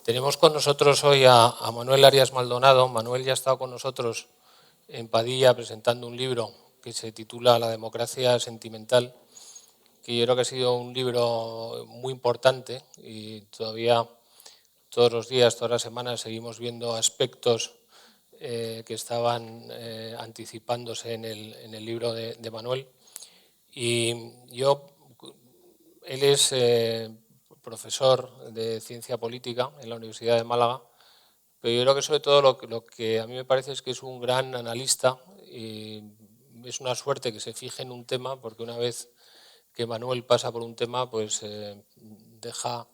Tenemos con nosotros hoy a Manuel Arias Maldonado. Manuel ya ha estado con nosotros en Padilla presentando un libro que se titula La democracia sentimental, que yo creo que ha sido un libro muy importante y todavía todos los días, todas las semanas seguimos viendo aspectos que estaban anticipándose en el libro de Manuel. Y él es profesor de ciencia política en la Universidad de Málaga, pero yo creo que sobre todo lo que a mí me parece es que es un gran analista y es una suerte que se fije en un tema, porque una vez que Manuel pasa por un tema, pues deja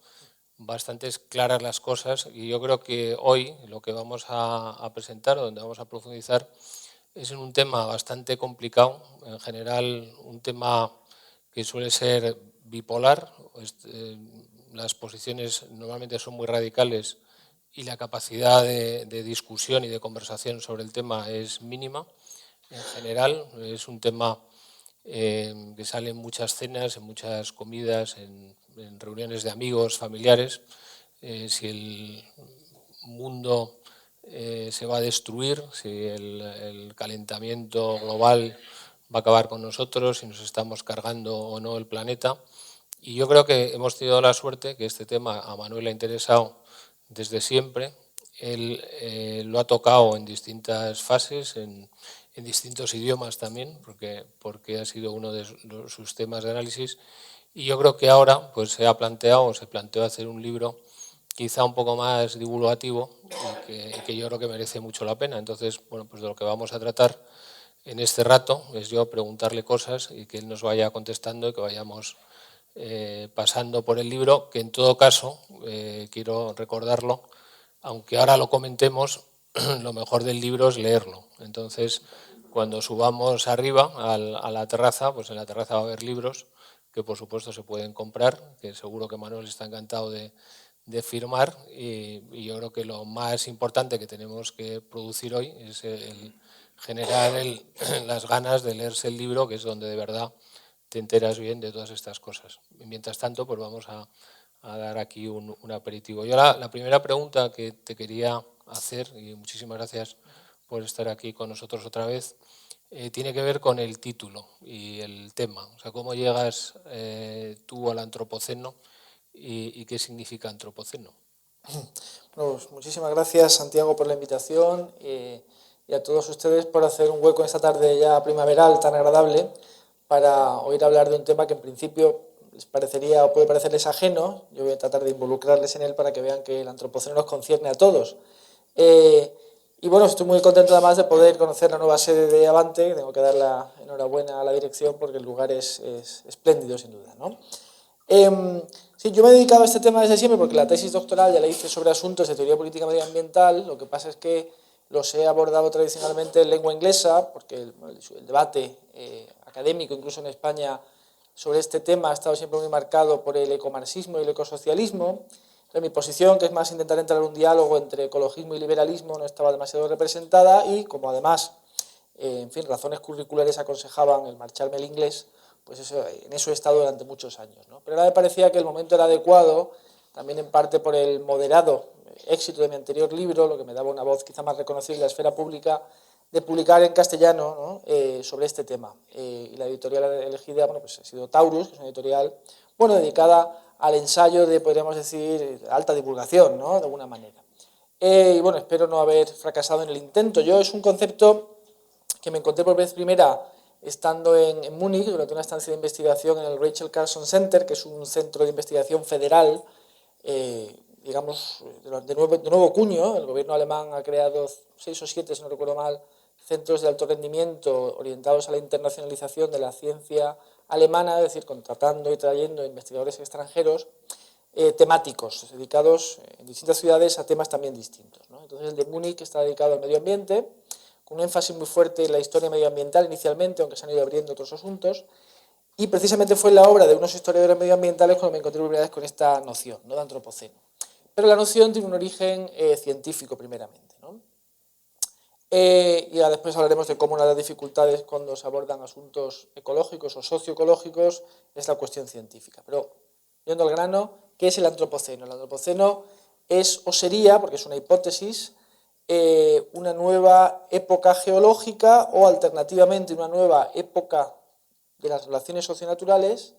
bastantes claras las cosas, y yo creo que hoy lo que vamos a presentar, donde vamos a profundizar, es en un tema bastante complicado, en general un tema que suele ser bipolar. Las posiciones normalmente son muy radicales y la capacidad de discusión y de conversación sobre el tema es mínima. En general es un tema que sale en muchas cenas, en muchas comidas, en reuniones de amigos, familiares. Si el mundo se va a destruir, si el calentamiento global va a acabar con nosotros, si nos estamos cargando o no el planeta. Y yo creo que hemos tenido la suerte que este tema a Manuel le ha interesado desde siempre. Él lo ha tocado en distintas fases, en distintos idiomas también, porque ha sido uno de sus temas de análisis. Y yo creo que ahora pues, se planteó hacer un libro quizá un poco más divulgativo y que yo creo que merece mucho la pena. Entonces, bueno, pues de lo que vamos a tratar en este rato es yo preguntarle cosas y que él nos vaya contestando y que vayamos pasando por el libro, que en todo caso, quiero recordarlo, aunque ahora lo comentemos, lo mejor del libro es leerlo. Entonces, cuando subamos arriba a la terraza, pues en la terraza va a haber libros que por supuesto se pueden comprar, que seguro que Manuel está encantado de firmar, y yo creo que lo más importante que tenemos que producir hoy es generar las ganas de leerse el libro, que es donde de verdad te enteras bien de todas estas cosas. Y mientras tanto, pues vamos a dar aquí un aperitivo. Yo la primera pregunta que te quería hacer, y muchísimas gracias por estar aquí con nosotros otra vez, tiene que ver con el título y el tema. O sea, ¿cómo llegas tú al antropoceno y qué significa antropoceno? Bueno, pues muchísimas gracias, Santiago, por la invitación y a todos ustedes por hacer un hueco en esta tarde ya primaveral tan agradable para oír hablar de un tema que en principio les parecería o puede parecerles ajeno. Yo voy a tratar de involucrarles en él para que vean que el antropoceno nos concierne a todos. Y bueno, estoy muy contento además de poder conocer la nueva sede de Avante. Tengo que dar la enhorabuena a la dirección porque el lugar es espléndido, sin duda, ¿no? Sí, yo me he dedicado a este tema desde siempre porque la tesis doctoral ya la hice sobre asuntos de teoría política medioambiental. Lo que pasa es que los he abordado tradicionalmente en lengua inglesa, porque el debate académico, incluso en España, sobre este tema ha estado siempre muy marcado por el ecomarxismo y el ecosocialismo. Entonces, mi posición, que es más intentar entrar en un diálogo entre ecologismo y liberalismo, no estaba demasiado representada, y como además, en fin, razones curriculares aconsejaban el marcharme al inglés, pues en eso he estado durante muchos años, ¿no? Pero ahora me parecía que el momento era adecuado, también en parte por el moderado éxito de mi anterior libro, lo que me daba una voz quizá más reconocida en la esfera pública, de publicar en castellano, ¿no? Sobre este tema. Y la editorial elegida, bueno, pues ha sido Taurus, que es una editorial, bueno, dedicada al ensayo de, podríamos decir, alta divulgación, ¿no? De alguna manera. Y bueno, espero no haber fracasado en el intento. Yo es un concepto que me encontré por vez primera estando en Múnich durante una estancia de investigación en el Rachel Carson Center, que es un centro de investigación federal, digamos, de nuevo cuño. El gobierno alemán ha creado 6 o 7, si no recuerdo mal, centros de alto rendimiento orientados a la internacionalización de la ciencia alemana, es decir, contratando y trayendo investigadores extranjeros temáticos, dedicados en distintas ciudades a temas también distintos, ¿no? Entonces el de Múnich está dedicado al medio ambiente, con un énfasis muy fuerte en la historia medioambiental inicialmente, aunque se han ido abriendo otros asuntos, y precisamente fue en la obra de unos historiadores medioambientales cuando me encontré por primera vez con esta noción, ¿no? De antropoceno. Pero la noción tiene un origen científico primeramente, ¿no? Y ya después hablaremos de cómo una de las dificultades cuando se abordan asuntos ecológicos o socioecológicos es la cuestión científica. Pero, yendo al grano, ¿qué es el antropoceno? El antropoceno es o sería, porque es una hipótesis, una nueva época geológica o alternativamente una nueva época de las relaciones socionaturales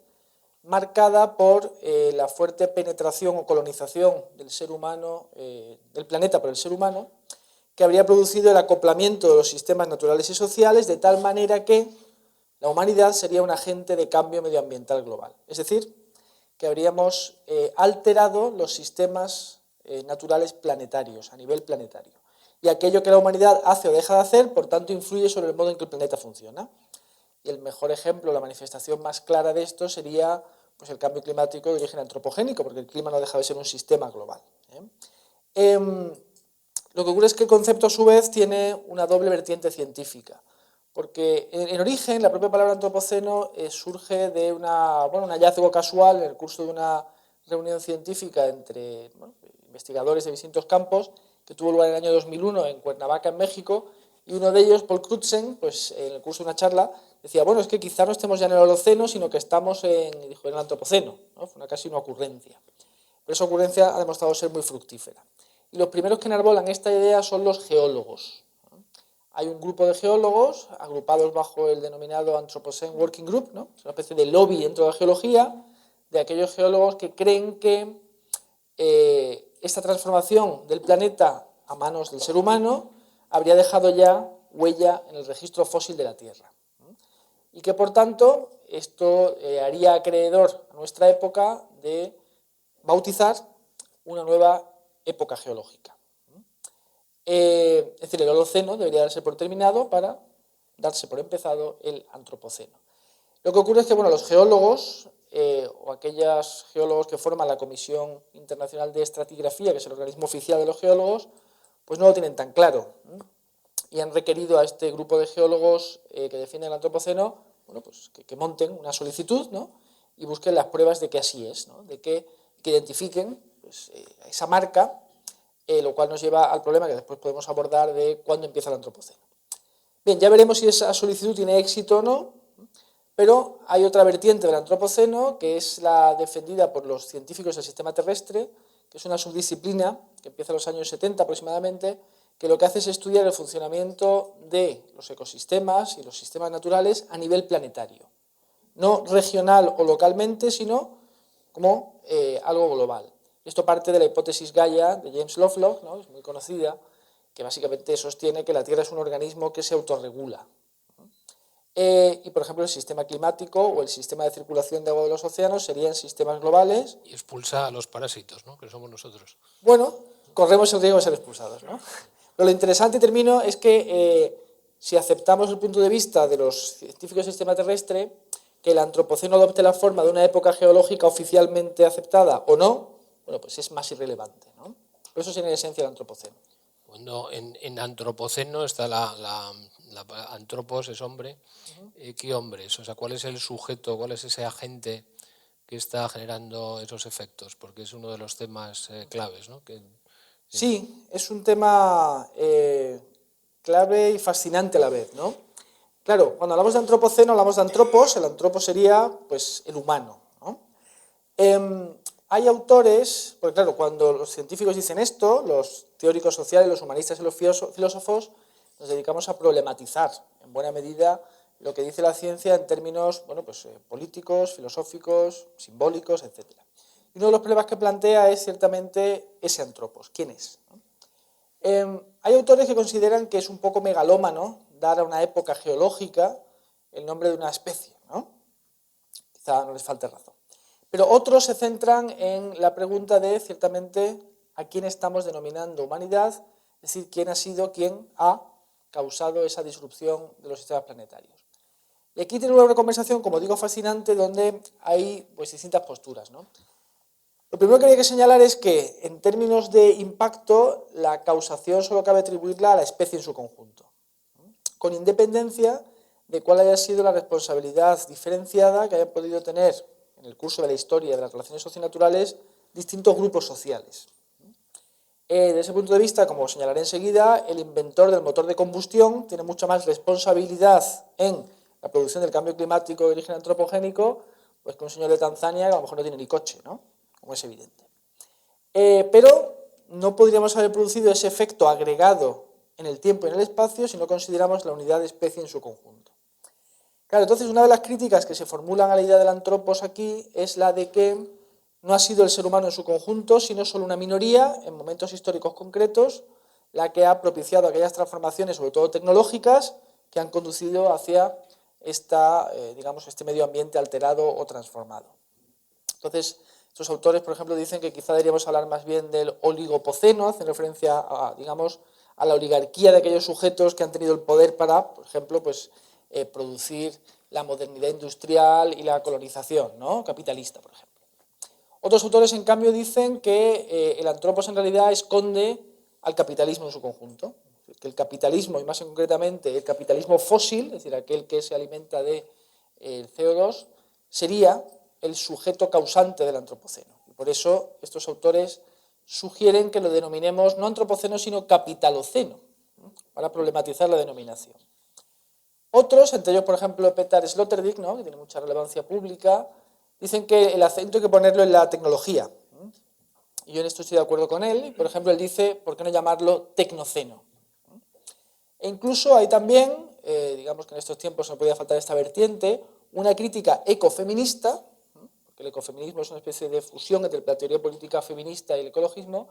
marcada por la fuerte penetración o colonización del ser humano, del planeta por el ser humano, que habría producido el acoplamiento de los sistemas naturales y sociales de tal manera que la humanidad sería un agente de cambio medioambiental global. Es decir, que habríamos alterado los sistemas naturales planetarios, a nivel planetario. Y aquello que la humanidad hace o deja de hacer, por tanto, influye sobre el modo en que el planeta funciona. Y el mejor ejemplo, la manifestación más clara de esto sería pues, el cambio climático de origen antropogénico, porque el clima no deja de ser un sistema global. Lo que ocurre es que el concepto, a su vez, tiene una doble vertiente científica, porque en origen la propia palabra antropoceno surge de un hallazgo casual en el curso de una reunión científica entre investigadores de distintos campos, que tuvo lugar en el año 2001 en Cuernavaca, en México, y uno de ellos, Paul Crutzen, pues en el curso de una charla, decía, bueno, es que quizá no estemos ya en el Holoceno, sino que estamos en el Antropoceno, ¿no? Fue casi una ocurrencia. Pero esa ocurrencia ha demostrado ser muy fructífera. Y los primeros que enarbolan esta idea son los geólogos. Hay un grupo de geólogos agrupados bajo el denominado Anthropocene Working Group, ¿no? Es una especie de lobby dentro de la geología, de aquellos geólogos que creen que esta transformación del planeta a manos del ser humano habría dejado ya huella en el registro fósil de la Tierra. Y que, por tanto, esto haría acreedor a nuestra época de bautizar una nueva época geológica. Es decir, el Holoceno debería darse por terminado para darse por empezado el Antropoceno. Lo que ocurre es que los geólogos o aquellos geólogos que forman la Comisión Internacional de Estratigrafía, que es el organismo oficial de los geólogos, pues no lo tienen tan claro. Y han requerido a este grupo de geólogos que defienden el Antropoceno pues que monten una solicitud, ¿no? Y busquen las pruebas de que así es, ¿no? De que identifiquen pues, esa marca, lo cual nos lleva al problema que después podemos abordar de cuándo empieza el Antropoceno. Bien, ya veremos si esa solicitud tiene éxito o no, pero hay otra vertiente del Antropoceno, que es la defendida por los científicos del sistema terrestre, que es una subdisciplina que empieza en los años 70 aproximadamente, que lo que hace es estudiar el funcionamiento de los ecosistemas y los sistemas naturales a nivel planetario. No regional o localmente, sino como algo global. Esto parte de la hipótesis Gaia de James Lovelock, ¿no? Es muy conocida, que básicamente sostiene que la Tierra es un organismo que se autorregula. Y, por ejemplo, el sistema climático o el sistema de circulación de agua de los océanos serían sistemas globales. Y expulsa a los parásitos, ¿no? Que somos nosotros. Bueno, corremos el riesgo de ser expulsados, ¿no? Pero lo interesante, y termino, es que si aceptamos el punto de vista de los científicos del sistema terrestre, que el Antropoceno adopte la forma de una época geológica oficialmente aceptada o no, pues es más irrelevante, ¿no? Pero eso sería en esencia el Antropoceno. Cuando en Antropoceno está la antropos es hombre, ¿qué hombres? O sea, ¿cuál es el sujeto, cuál es ese agente que está generando esos efectos? Porque es uno de los temas claves, ¿no? Sí, es un tema clave y fascinante a la vez, ¿no? Claro, cuando hablamos de Antropoceno hablamos de antropos, el antropos sería pues el humano, ¿no? Hay autores, porque claro, cuando los científicos dicen esto, los teóricos sociales, los humanistas y los filósofos, nos dedicamos a problematizar en buena medida lo que dice la ciencia en términos políticos, filosóficos, simbólicos, etc. Y uno de los problemas que plantea es ciertamente ese antropos, ¿quién es? Hay autores que consideran que es un poco megalómano dar a una época geológica el nombre de una especie, ¿no? Quizá no les falte razón. Pero otros se centran en la pregunta de, ciertamente, a quién estamos denominando humanidad, es decir, quién ha sido quien ha causado esa disrupción de los sistemas planetarios. Y aquí tiene una conversación, como digo, fascinante, donde hay distintas posturas, ¿no? Lo primero que hay que señalar es que, en términos de impacto, la causación solo cabe atribuirla a la especie en su conjunto, con independencia de cuál haya sido la responsabilidad diferenciada que hayan podido tener en el curso de la historia de las relaciones socionaturales distintos grupos sociales. Desde ese punto de vista, como señalaré enseguida, el inventor del motor de combustión tiene mucha más responsabilidad en la producción del cambio climático de origen antropogénico que un señor de Tanzania que a lo mejor no tiene ni coche, ¿no? Como es evidente. Pero no podríamos haber producido ese efecto agregado en el tiempo y en el espacio si no consideramos la unidad de especie en su conjunto. Claro, entonces una de las críticas que se formulan a la idea del antropos aquí es la de que no ha sido el ser humano en su conjunto, sino solo una minoría, en momentos históricos concretos, la que ha propiciado aquellas transformaciones, sobre todo tecnológicas, que han conducido hacia digamos, este medio ambiente alterado o transformado. Entonces, estos autores, por ejemplo, dicen que quizá deberíamos hablar más bien del oligopoceno, hacen referencia a, digamos, a la oligarquía de aquellos sujetos que han tenido el poder para, por ejemplo, pues, producir la modernidad industrial y la colonización, ¿no?, capitalista, por ejemplo. Otros autores, en cambio, dicen que el antropos en realidad esconde al capitalismo en su conjunto, que el capitalismo, y más concretamente el capitalismo fósil, es decir, aquel que se alimenta de CO2, sería el sujeto causante del antropoceno. Y por eso estos autores sugieren que lo denominemos no antropoceno, sino capitaloceno, ¿no?, para problematizar la denominación. Otros, entre ellos, por ejemplo, Petar Sloterdijk, ¿no?, que tiene mucha relevancia pública, dicen que el acento hay que ponerlo en la tecnología. Y yo en esto estoy de acuerdo con él. Por ejemplo, él dice, ¿por qué no llamarlo tecnoceno? E incluso hay también, digamos que en estos tiempos no podía faltar esta vertiente, una crítica ecofeminista, porque el ecofeminismo es una especie de fusión entre la teoría política feminista y el ecologismo,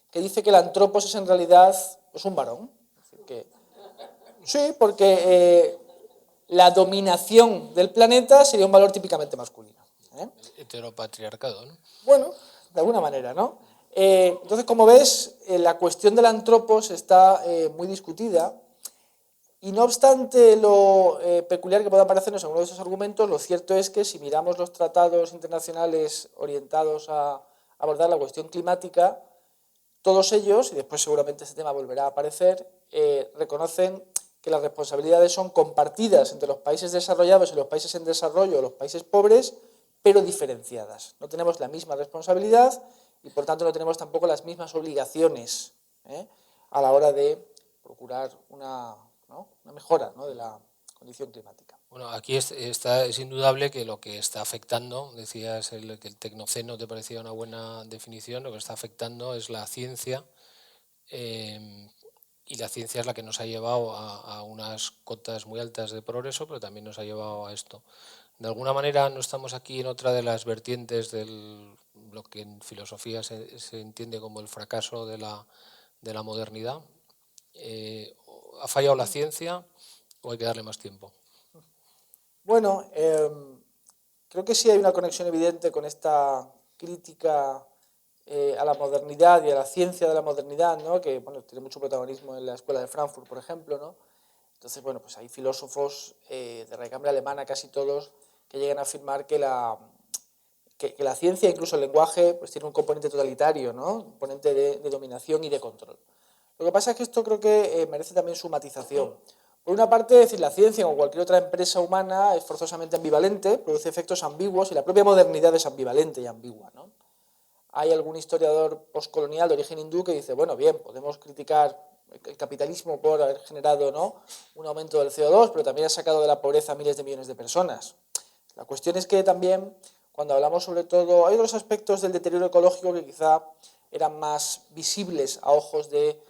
que dice que el antropos es en realidad pues, un varón. Es decir, que, sí, porque la dominación del planeta sería un valor típicamente masculino. Heteropatriarcado, ¿no? Bueno, de alguna manera, ¿no? Entonces, como ves, la cuestión del antropos está muy discutida y no obstante lo peculiar que pueda parecernos alguno de esos argumentos, lo cierto es que si miramos los tratados internacionales orientados a abordar la cuestión climática, todos ellos, y después seguramente este tema volverá a aparecer, reconocen que las responsabilidades son compartidas entre los países desarrollados y los países en desarrollo, los países pobres, pero diferenciadas. No tenemos la misma responsabilidad y por tanto no tenemos tampoco las mismas obligaciones a la hora de procurar una mejora, ¿no?, de la condición climática. Bueno, aquí es indudable que lo que está afectando, decías que el tecnoceno te parecía una buena definición, lo que está afectando es la ciencia, y la ciencia es la que nos ha llevado a unas cotas muy altas de progreso, pero también nos ha llevado a esto. De alguna manera no estamos aquí en otra de las vertientes de lo que en filosofía se entiende como el fracaso de la modernidad. ¿Ha fallado la ciencia o hay que darle más tiempo? Bueno, creo que sí hay una conexión evidente con esta crítica a la modernidad y a la ciencia de la modernidad, ¿no?, que bueno, tiene mucho protagonismo en la Escuela de Frankfurt, por ejemplo, ¿no? Entonces, bueno, pues hay filósofos de raigambre alemana, casi todos, que llegan a afirmar que la ciencia, incluso el lenguaje, pues tiene un componente totalitario, ¿no?, un componente de dominación y de control. Lo que pasa es que esto creo que merece también su matización. Por una parte, decir, la ciencia o cualquier otra empresa humana es forzosamente ambivalente, produce efectos ambiguos y la propia modernidad es ambivalente y ambigua, ¿no? Hay algún historiador postcolonial de origen hindú que dice, bueno, bien, podemos criticar el capitalismo por haber generado, ¿no?, un aumento del CO2, pero también ha sacado de la pobreza a miles de millones de personas. La cuestión es que también, cuando hablamos sobre todo, hay otros aspectos del deterioro ecológico que quizá eran más visibles a ojos de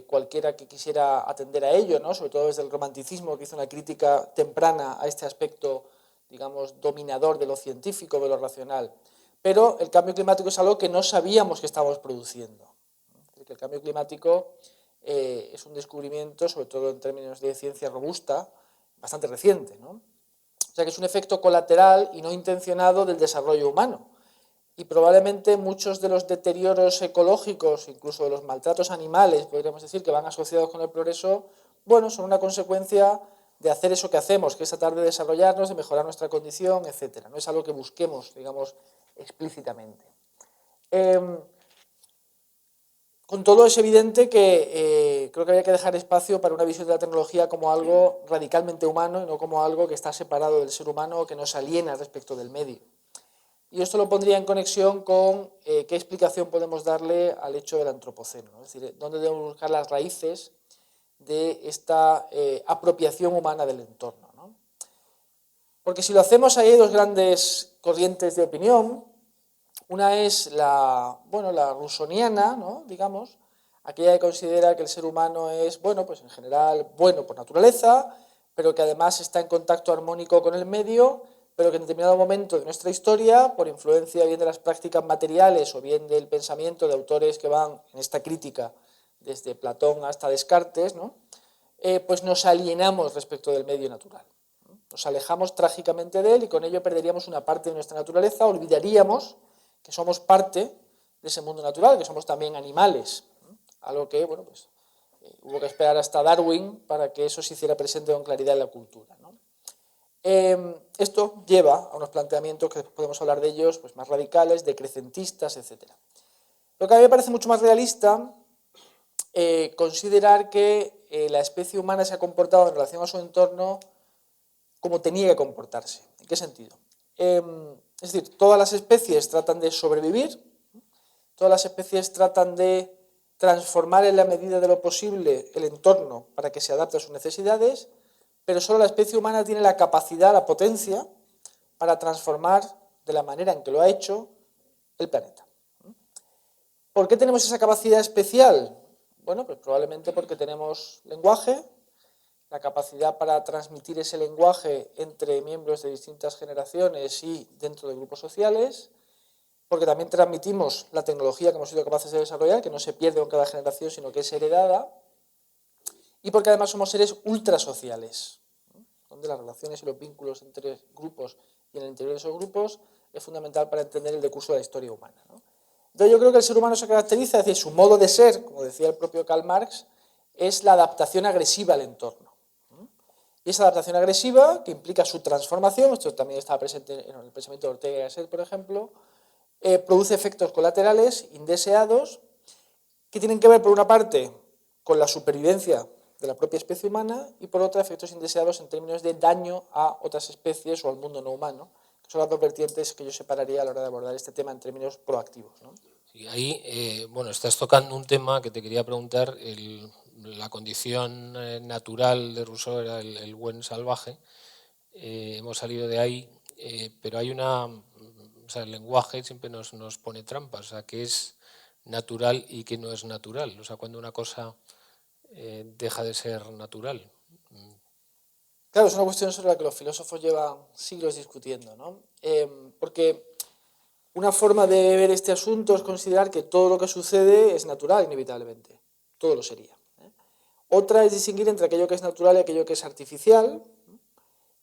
cualquiera que quisiera atender a ello, ¿no?, sobre todo desde el romanticismo, que hizo una crítica temprana a este aspecto, digamos, dominador de lo científico, de lo racional. Pero el cambio climático es algo que no sabíamos que estábamos produciendo. El cambio climático es un descubrimiento, sobre todo en términos de ciencia robusta, bastante reciente, ¿no? O sea que es un efecto colateral y no intencionado del desarrollo humano. Y probablemente muchos de los deterioros ecológicos, incluso de los maltratos animales, podríamos decir, que van asociados con el progreso, bueno, son una consecuencia de hacer eso que hacemos, que es tratar de desarrollarnos, de mejorar nuestra condición, etc. No es algo que busquemos, digamos, explícitamente. Con todo, es evidente que creo que había que dejar espacio para una visión de la tecnología como algo radicalmente humano y no como algo que está separado del ser humano o que nos aliena respecto del medio. Y esto lo pondría en conexión con qué explicación podemos darle al hecho del antropoceno, ¿no? Es decir, dónde debemos buscar las raíces de esta apropiación humana del entorno, ¿no? Porque si lo hacemos, hay dos grandes corrientes de opinión. Una es la rusoniana, ¿no? Digamos, aquella que considera que el ser humano es, bueno, pues en general bueno por naturaleza, pero que además está en contacto armónico con el medio, pero que en determinado momento de nuestra historia, por influencia bien de las prácticas materiales o bien del pensamiento de autores que van en esta crítica desde Platón hasta Descartes, ¿no? Pues nos alienamos respecto del medio natural. Nos alejamos trágicamente de él y con ello perderíamos una parte de nuestra naturaleza, olvidaríamos que somos parte de ese mundo natural, que somos también animales, algo que, bueno, pues hubo que esperar hasta Darwin para que eso se hiciera presente con claridad en la cultura, ¿no? Esto lleva a unos planteamientos que podemos hablar de ellos, pues más radicales, decrecentistas, etc. Lo que a mí me parece mucho más realista, considerar que la especie humana se ha comportado en relación a su entorno como tenía que comportarse. ¿En qué sentido? Es decir, todas las especies tratan de sobrevivir, todas las especies tratan de transformar en la medida de lo posible el entorno para que se adapte a sus necesidades, pero solo la especie humana tiene la capacidad, la potencia, para transformar de la manera en que lo ha hecho el planeta. ¿Por qué tenemos esa capacidad especial? Bueno, pues probablemente porque tenemos lenguaje, la capacidad para transmitir ese lenguaje entre miembros de distintas generaciones y dentro de grupos sociales, porque también transmitimos la tecnología que hemos sido capaces de desarrollar, que no se pierde con cada generación, sino que es heredada, y porque además somos seres ultrasociales, donde las relaciones y los vínculos entre grupos y en el interior de esos grupos es fundamental para entender el decurso de la historia humana, ¿no? Entonces yo creo que el ser humano se caracteriza, es decir, su modo de ser, como decía el propio Karl Marx, es la adaptación agresiva al entorno. Y esa adaptación agresiva, que implica su transformación, esto también estaba presente en el pensamiento de Ortega y Gasset, por ejemplo, produce efectos colaterales indeseados que tienen que ver, por una parte, con la supervivencia de la propia especie humana y, por otra, efectos indeseados en términos de daño a otras especies o al mundo no humano, que son las dos vertientes que yo separaría a la hora de abordar este tema en términos proactivos, ¿no? Y ahí, bueno, estás tocando un tema que te quería preguntar. La condición natural de Rousseau era el buen salvaje. Hemos salido de ahí, pero hay o sea, el lenguaje siempre nos pone trampas, o sea, qué es natural y qué no es natural, o sea, cuando una cosa deja de ser natural. Claro, es una cuestión sobre la que los filósofos llevan siglos discutiendo, ¿no? Porque una forma de ver este asunto es considerar que todo lo que sucede es natural, inevitablemente. Todo lo sería. Otra es distinguir entre aquello que es natural y aquello que es artificial,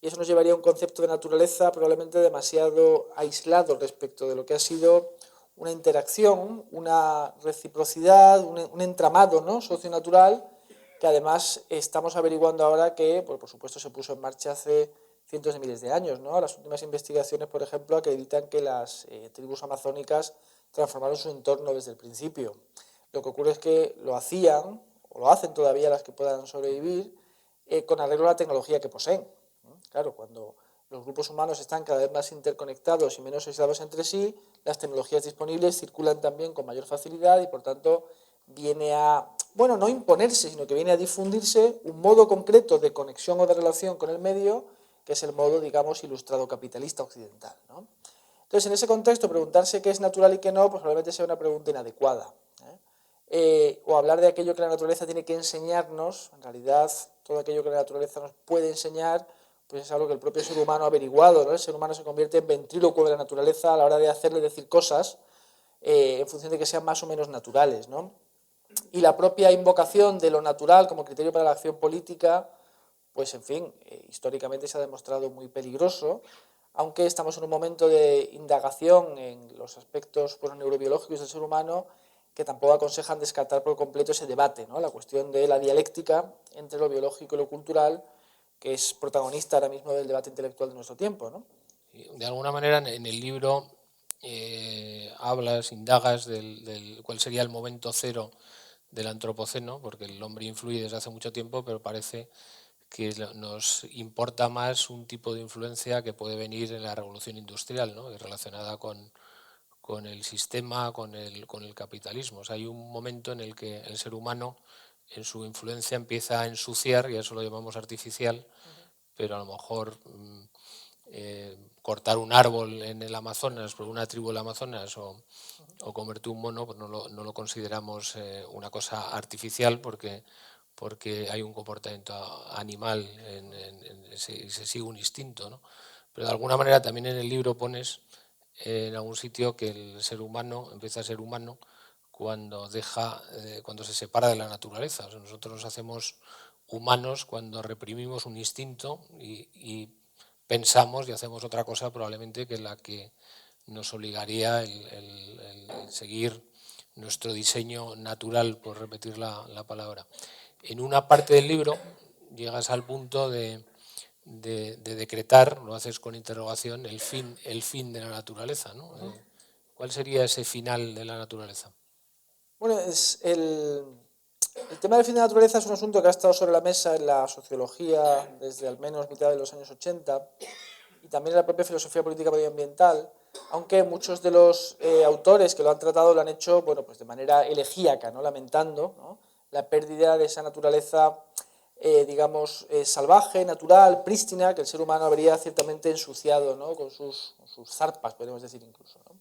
y eso nos llevaría a un concepto de naturaleza probablemente demasiado aislado respecto de lo que ha sido una interacción, una reciprocidad, un entramado, ¿no?, socionatural, que además estamos averiguando ahora que, pues, por supuesto, se puso en marcha hace cientos de miles de años, ¿no? Las últimas investigaciones, por ejemplo, acreditan que las tribus amazónicas transformaron su entorno desde el principio. Lo que ocurre es que lo hacían, o lo hacen todavía las que puedan sobrevivir, con arreglo a la tecnología que poseen. Claro, cuando los grupos humanos están cada vez más interconectados y menos aislados entre sí, las tecnologías disponibles circulan también con mayor facilidad y, por tanto, viene a, bueno, no imponerse, sino que viene a difundirse un modo concreto de conexión o de relación con el medio, que es el modo, digamos, ilustrado capitalista occidental, ¿no? Entonces, en ese contexto, preguntarse qué es natural y qué no, pues probablemente sea una pregunta inadecuada, o hablar de aquello que la naturaleza tiene que enseñarnos, en realidad, todo aquello que la naturaleza nos puede enseñar, pues es algo que el propio ser humano ha averiguado, ¿no? El ser humano se convierte en ventrílocuo de la naturaleza a la hora de hacerle decir cosas en función de que sean más o menos naturales, ¿no? Y la propia invocación de lo natural como criterio para la acción política, pues en fin, históricamente se ha demostrado muy peligroso, aunque estamos en un momento de indagación en los aspectos neurobiológicos del ser humano que tampoco aconsejan descartar por completo ese debate, ¿no? La cuestión de la dialéctica entre lo biológico y lo cultural, que es protagonista ahora mismo del debate intelectual de nuestro tiempo, ¿no? De alguna manera en el libro hablas, indagas cuál sería el momento cero del antropoceno, porque el hombre influye desde hace mucho tiempo, pero parece que nos importa más un tipo de influencia que puede venir en la revolución industrial, ¿no?, relacionada con el sistema, con el capitalismo. O sea, hay un momento en el que el ser humano en su influencia empieza a ensuciar, y a eso lo llamamos artificial, pero a lo mejor cortar un árbol en el Amazonas por una tribu del Amazonas o comerte un mono, pues no lo consideramos una cosa artificial porque hay un comportamiento animal y se sigue un instinto, ¿no? Pero de alguna manera también en el libro pones en algún sitio que el ser humano empieza a ser humano cuando cuando se separa de la naturaleza. O sea, nosotros nos hacemos humanos cuando reprimimos un instinto y pensamos y hacemos otra cosa probablemente que la que nos obligaría el seguir nuestro diseño natural, por repetir la palabra. En una parte del libro llegas al punto de decretar, lo haces con interrogación, el fin de la naturaleza, ¿no? ¿Cuál sería ese final de la naturaleza? Bueno, el tema del fin de la naturaleza es un asunto que ha estado sobre la mesa en la sociología desde al menos mitad de los años 80 y también en la propia filosofía política medioambiental, aunque muchos de los autores que lo han tratado lo han hecho, bueno, pues de manera elegíaca, ¿no? Lamentando, ¿no?, la pérdida de esa naturaleza, digamos, salvaje, natural, prístina, que el ser humano habría ciertamente ensuciado, ¿no?, con sus zarpas, podemos decir incluso, ¿no?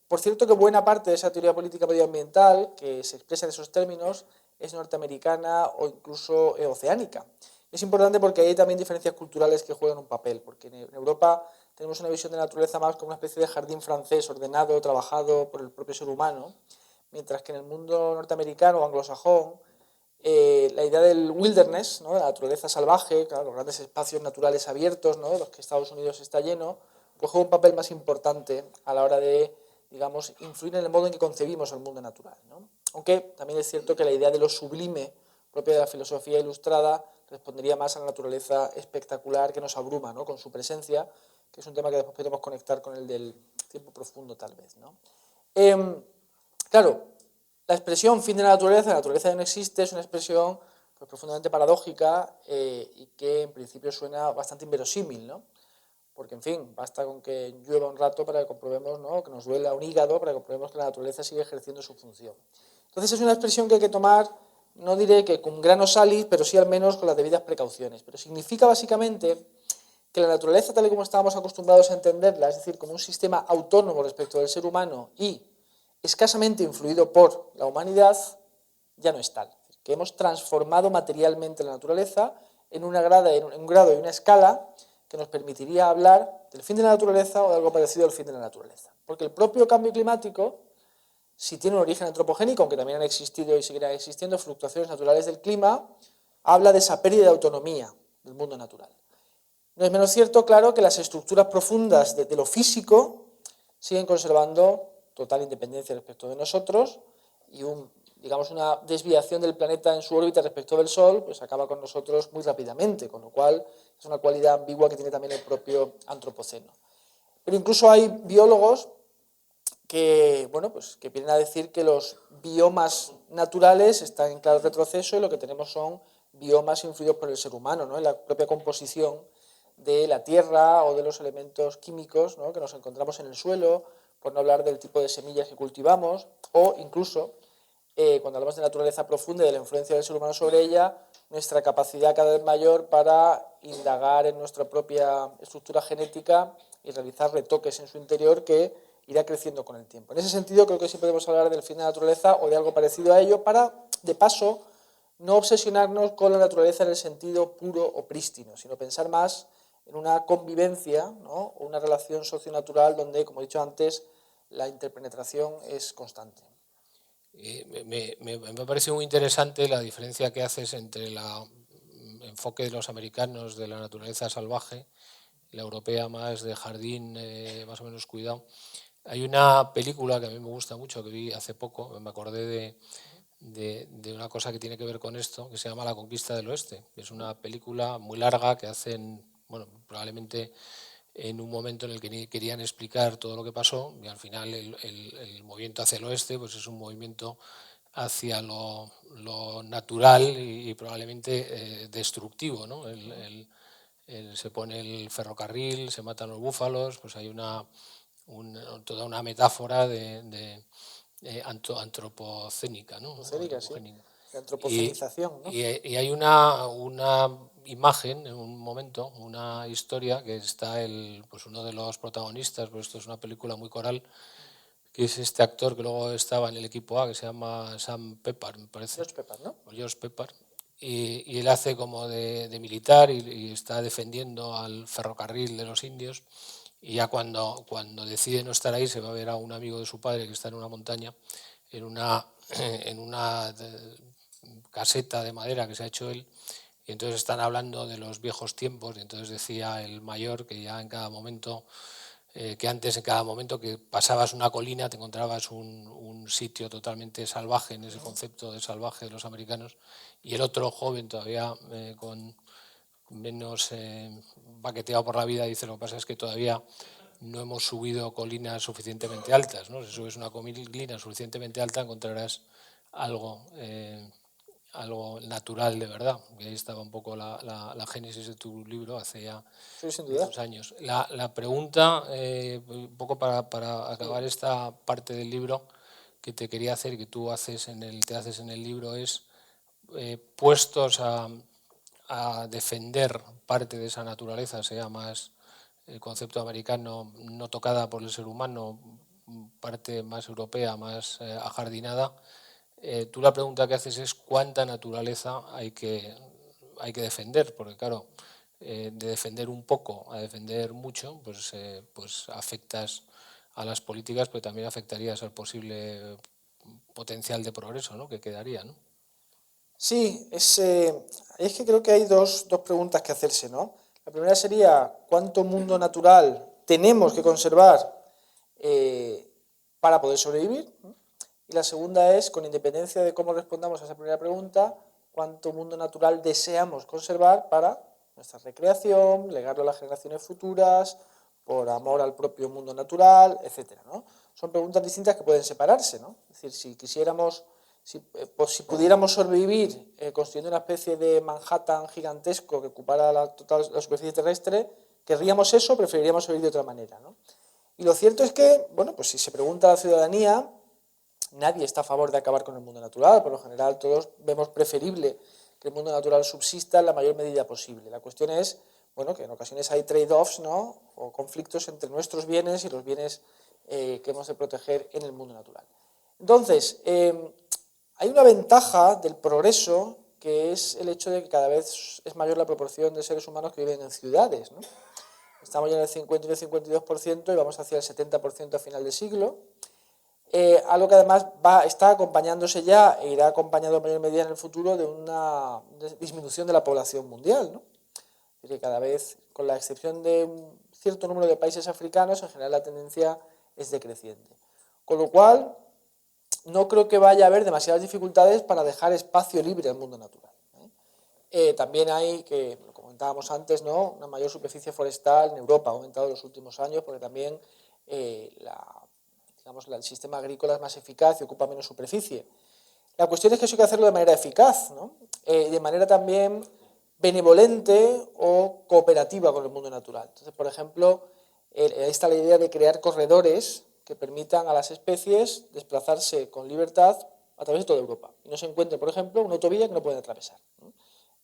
Por cierto que buena parte de esa teoría política medioambiental que se expresa en esos términos es norteamericana o incluso oceánica. Es importante porque hay también diferencias culturales que juegan un papel, porque en Europa tenemos una visión de la naturaleza más como una especie de jardín francés ordenado, trabajado por el propio ser humano, mientras que en el mundo norteamericano o anglosajón la idea del wilderness, ¿no?, de la naturaleza salvaje, claro, los grandes espacios naturales abiertos, ¿no?, de los que Estados Unidos está lleno, pues juega un papel más importante a la hora de, digamos, influir en el modo en que concebimos el mundo natural, ¿no? Aunque también es cierto que la idea de lo sublime propia de la filosofía ilustrada respondería más a la naturaleza espectacular que nos abruma, ¿no?, con su presencia, que es un tema que después podemos conectar con el del tiempo profundo tal vez, ¿no? Claro, la expresión fin de la naturaleza ya no existe, es una expresión pues, profundamente paradójica y que en principio suena bastante inverosímil, ¿no? Porque, en fin, basta con que llueva un rato para que comprobemos, ¿no?, que nos duela un hígado, para que comprobemos que la naturaleza sigue ejerciendo su función. Entonces es una expresión que hay que tomar, no diré que con grano salis, pero sí al menos con las debidas precauciones. Pero significa básicamente que la naturaleza, tal y como estábamos acostumbrados a entenderla, es decir, como un sistema autónomo respecto del ser humano y escasamente influido por la humanidad, ya no es tal. Que hemos transformado materialmente la naturaleza en un grado y una escala que nos permitiría hablar del fin de la naturaleza o de algo parecido al fin de la naturaleza. Porque el propio cambio climático, si tiene un origen antropogénico, aunque también han existido y seguirán existiendo fluctuaciones naturales del clima, habla de esa pérdida de autonomía del mundo natural. No es menos cierto, claro, que las estructuras profundas de lo físico siguen conservando total independencia respecto de nosotros y digamos una desviación del planeta en su órbita respecto del Sol pues acaba con nosotros muy rápidamente, con lo cual es una cualidad ambigua que tiene también el propio antropoceno. Pero incluso hay biólogos que, bueno, pues, que vienen a decir que los biomas naturales están en claro retroceso y lo que tenemos son biomas influidos por el ser humano, ¿no?, en la propia composición de la tierra o de los elementos químicos, ¿no?, que nos encontramos en el suelo, por no hablar del tipo de semillas que cultivamos, o incluso, cuando hablamos de naturaleza profunda y de la influencia del ser humano sobre ella, nuestra capacidad cada vez mayor para indagar en nuestra propia estructura genética y realizar retoques en su interior que irá creciendo con el tiempo. En ese sentido, creo que sí podemos hablar del fin de la naturaleza o de algo parecido a ello para, de paso, no obsesionarnos con la naturaleza en el sentido puro o prístino, sino pensar más en una convivencia, ¿no?, o una relación socionatural donde, como he dicho antes, la interpenetración es constante. Me parece muy interesante la diferencia que haces entre el enfoque de los americanos de la naturaleza salvaje y la europea más de jardín, más o menos cuidado. Hay una película que a mí me gusta mucho, que vi hace poco, me acordé de una cosa que tiene que ver con esto, que se llama La conquista del oeste, que es una película muy larga que hacen, bueno, probablemente en un momento en el que querían explicar todo lo que pasó y al final el movimiento hacia el oeste pues es un movimiento hacia lo natural y probablemente destructivo, ¿no? Se pone el ferrocarril, se matan los búfalos, pues hay toda una metáfora antropocénica, ¿no? Océnica, sí. de antropocenización, ¿no? Y hay una imagen, en un momento, una historia, que está pues uno de los protagonistas, pues esto es una película muy coral, que es este actor que luego estaba en el equipo A, que se llama Sam Pepper, me parece. George Pepper, ¿no? O George Pepper. Y él hace como de militar y está defendiendo al ferrocarril de los indios. Y ya cuando decide no estar ahí, se va a ver a un amigo de su padre que está en una montaña, en una caseta de madera que se ha hecho él. Y entonces están hablando de los viejos tiempos. Y entonces decía el mayor que ya en cada momento, que antes en cada momento que pasabas una colina te encontrabas un sitio totalmente salvaje, en ese concepto de salvaje de los americanos, y el otro joven todavía con menos baqueteado por la vida dice: lo que pasa es que todavía no hemos subido colinas suficientemente altas, ¿no? Si subes una colina suficientemente alta encontrarás algo, algo natural de verdad. Y ahí estaba un poco la génesis de tu libro hace ya Sí, sin duda. muchos años. La pregunta, un poco para acabar esta parte del libro que te quería hacer, que tú te haces en el libro, es puestos a defender parte de esa naturaleza, sea más el concepto americano, no tocada por el ser humano, parte más europea, más ajardinada. Tú la pregunta que haces es cuánta naturaleza hay que defender, porque claro, de defender un poco a defender mucho, pues afectas a las políticas, pero también afectarías al posible potencial de progreso, ¿no?, que quedaría, ¿no? Sí, es que creo que hay dos preguntas que hacerse, ¿no? La primera sería, ¿cuánto mundo natural tenemos que conservar para poder sobrevivir? Y la segunda es, con independencia de cómo respondamos a esa primera pregunta, ¿cuánto mundo natural deseamos conservar para nuestra recreación, legarlo a las generaciones futuras, por amor al propio mundo natural, etcétera, ¿no? Son preguntas distintas que pueden separarse, ¿no? Es decir, si quisiéramos... Si pudiéramos sobrevivir construyendo una especie de Manhattan gigantesco que ocupara la superficie terrestre, querríamos eso, preferiríamos sobrevivir de otra manera, ¿no? Y lo cierto es que, bueno, pues si se pregunta a la ciudadanía, nadie está a favor de acabar con el mundo natural. Por lo general, todos vemos preferible que el mundo natural subsista en la mayor medida posible. La cuestión es, bueno, que en ocasiones hay trade-offs, ¿no?, o conflictos entre nuestros bienes y los bienes que hemos de proteger en el mundo natural. Entonces, hay una ventaja del progreso, que es el hecho de que cada vez es mayor la proporción de seres humanos que viven en ciudades, ¿no? Estamos ya en el 50 y el 52% y vamos hacia el 70% a final de siglo. Algo que además está acompañándose ya e irá acompañado en mayor medida en el futuro de una disminución de la población mundial, ¿no? Es decir, que cada vez, con la excepción de un cierto número de países africanos, en general la tendencia es decreciente. Con lo cual, no creo que vaya a haber demasiadas dificultades para dejar espacio libre al mundo natural. También hay, que lo comentábamos antes, ¿no?, una mayor superficie forestal en Europa, ha aumentado en los últimos años porque también el sistema agrícola es más eficaz y ocupa menos superficie. La cuestión es que eso hay que hacerlo de manera eficaz, ¿no?, de manera también benevolente o cooperativa con el mundo natural. Entonces, por ejemplo, ahí está la idea de crear corredores que permitan a las especies desplazarse con libertad a través de toda Europa. Y no se encuentre, por ejemplo, una autovía que no pueden atravesar, ¿no?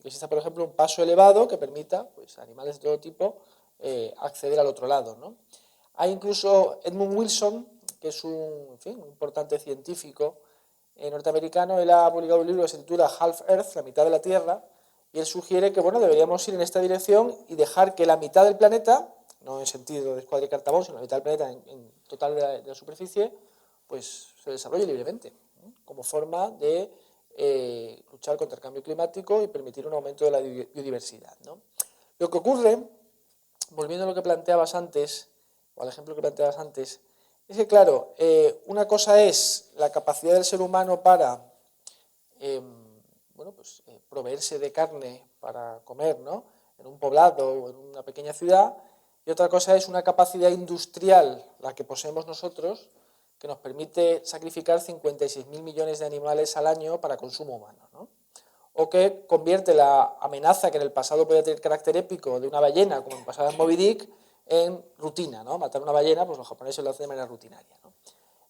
Que exista, por ejemplo, un paso elevado que permita, pues, a animales de todo tipo acceder al otro lado, ¿no? Hay incluso Edmund Wilson, que es un importante científico norteamericano. Él ha publicado un libro que se titula Half Earth, la mitad de la Tierra, y él sugiere que, bueno, deberíamos ir en esta dirección y dejar que la mitad del planeta, no en sentido de escuadra y cartabón, sino la mitad del planeta en total de la superficie, pues se desarrolle libremente, ¿no?, como forma de luchar contra el cambio climático y permitir un aumento de la biodiversidad, ¿no? Lo que ocurre, volviendo a lo que planteabas antes, o al ejemplo que planteabas antes, es que, claro, una cosa es la capacidad del ser humano para proveerse de carne para comer, ¿no?, en un poblado o en una pequeña ciudad, y otra cosa es una capacidad industrial, la que poseemos nosotros, que nos permite sacrificar 56.000 millones de animales al año para consumo humano, ¿no? O que convierte la amenaza que en el pasado podía tener carácter épico de una ballena, como en pasado en Moby Dick, en rutina, ¿no? Matar una ballena, pues los japoneses lo hacen de manera rutinaria, ¿no?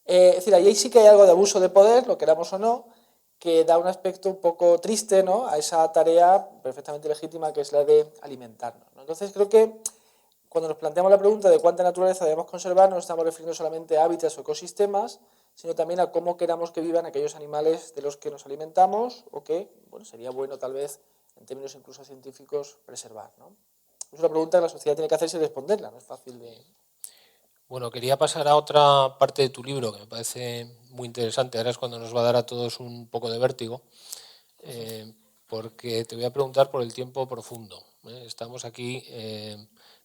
Es decir, ahí sí que hay algo de abuso de poder, lo queramos o no, que da un aspecto un poco triste, ¿no?, a esa tarea perfectamente legítima que es la de alimentarnos, ¿no? Entonces creo que cuando nos planteamos la pregunta de cuánta naturaleza debemos conservar, no nos estamos refiriendo solamente a hábitats o ecosistemas, sino también a cómo queramos que vivan aquellos animales de los que nos alimentamos o que, bueno, sería bueno tal vez, en términos incluso científicos, preservar, ¿no? Es una pregunta que la sociedad tiene que hacerse y responderla, no es fácil de... Bueno, quería pasar a otra parte de tu libro que me parece muy interesante. Ahora es cuando nos va a dar a todos un poco de vértigo, porque te voy a preguntar por el tiempo profundo. Estamos aquí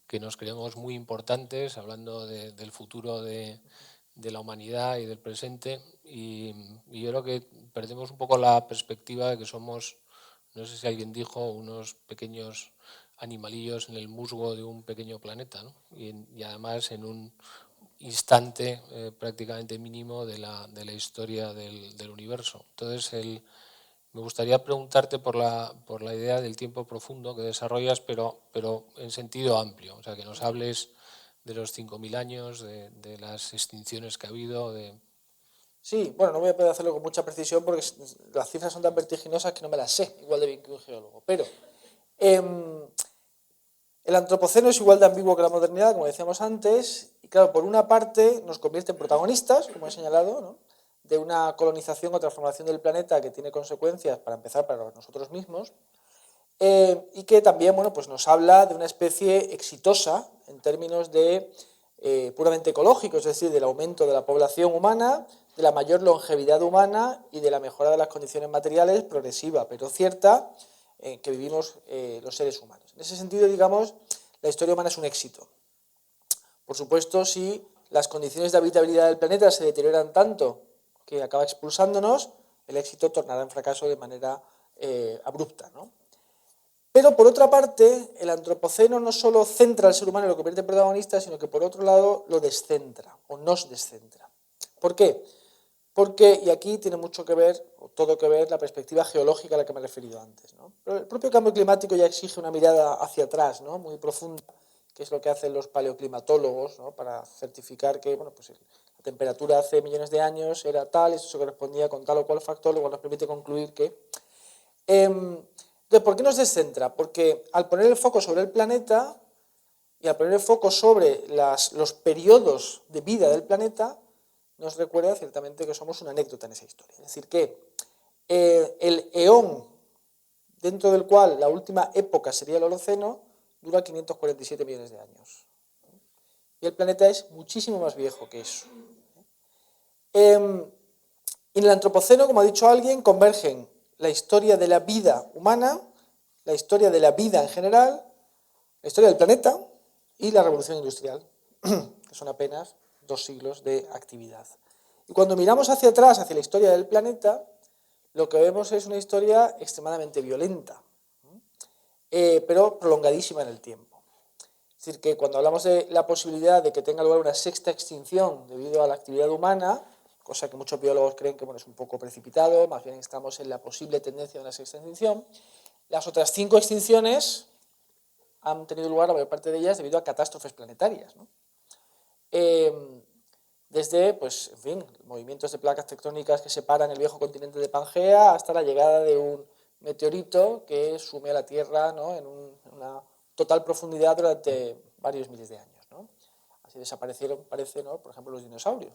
que nos creemos muy importantes, hablando del futuro de la humanidad y del presente, y yo creo que perdemos un poco la perspectiva de que somos, no sé si alguien dijo, unos pequeños animalillos en el musgo de un pequeño planeta, ¿no? Y además en un instante prácticamente mínimo de la historia del universo. Entonces, me gustaría preguntarte por la idea del tiempo profundo que desarrollas, pero en sentido amplio, o sea, que nos hables de los 5.000 años, de las extinciones que ha habido. Sí, bueno, no voy a poder hacerlo con mucha precisión porque las cifras son tan vertiginosas que no me las sé, igual de bien que un geólogo. Pero el antropoceno es igual de ambiguo que la modernidad, como decíamos antes, y claro, por una parte nos convierte en protagonistas, como he señalado, ¿no?, de una colonización o transformación del planeta que tiene consecuencias, para empezar, para nosotros mismos, y que también, bueno, pues nos habla de una especie exitosa en términos de puramente ecológicos, es decir, del aumento de la población humana, de la mayor longevidad humana y de la mejora de las condiciones materiales progresiva, pero cierta, que vivimos los seres humanos. En ese sentido, digamos, la historia humana es un éxito. Por supuesto, si las condiciones de habitabilidad del planeta se deterioran tanto que acaba expulsándonos, el éxito tornará en fracaso de manera abrupta, ¿no? Pero por otra parte, el antropoceno no solo centra al ser humano y lo convierte en protagonista, sino que por otro lado lo descentra o nos descentra. ¿Por qué? Porque, y aquí tiene mucho que ver, o todo que ver, la perspectiva geológica a la que me he referido antes, ¿no? Pero el propio cambio climático ya exige una mirada hacia atrás, ¿no?, muy profunda, que es lo que hacen los paleoclimatólogos, ¿no?, para certificar que, bueno, pues la temperatura hace millones de años era tal, eso se correspondía con tal o cual factor, lo cual nos permite concluir que... Entonces, ¿por qué nos descentra? Porque al poner el foco sobre el planeta y al poner el foco sobre los periodos de vida del planeta, nos recuerda ciertamente que somos una anécdota en esa historia. Es decir, que el eón, dentro del cual la última época sería el Holoceno, dura 547 millones de años. Y el planeta es muchísimo más viejo que eso. En el antropoceno, como ha dicho alguien, convergen la historia de la vida humana, la historia de la vida en general, la historia del planeta y la revolución industrial, que son apenas 2 siglos de actividad. Y cuando miramos hacia atrás, hacia la historia del planeta, lo que vemos es una historia extremadamente violenta, pero prolongadísima en el tiempo. Es decir, que cuando hablamos de la posibilidad de que tenga lugar una sexta extinción debido a la actividad humana, cosa que muchos biólogos creen que, bueno, es un poco precipitado, más bien estamos en la posible tendencia de una sexta extinción, las otras 5 extinciones han tenido lugar, la mayor parte de ellas, debido a catástrofes planetarias, ¿no? Desde, pues, en fin, movimientos de placas tectónicas que separan el viejo continente de Pangea hasta la llegada de un meteorito que sume a la Tierra, ¿no?, en una total profundidad durante varios miles de años, ¿no? Así desaparecieron, parece, ¿no?, por ejemplo, los dinosaurios.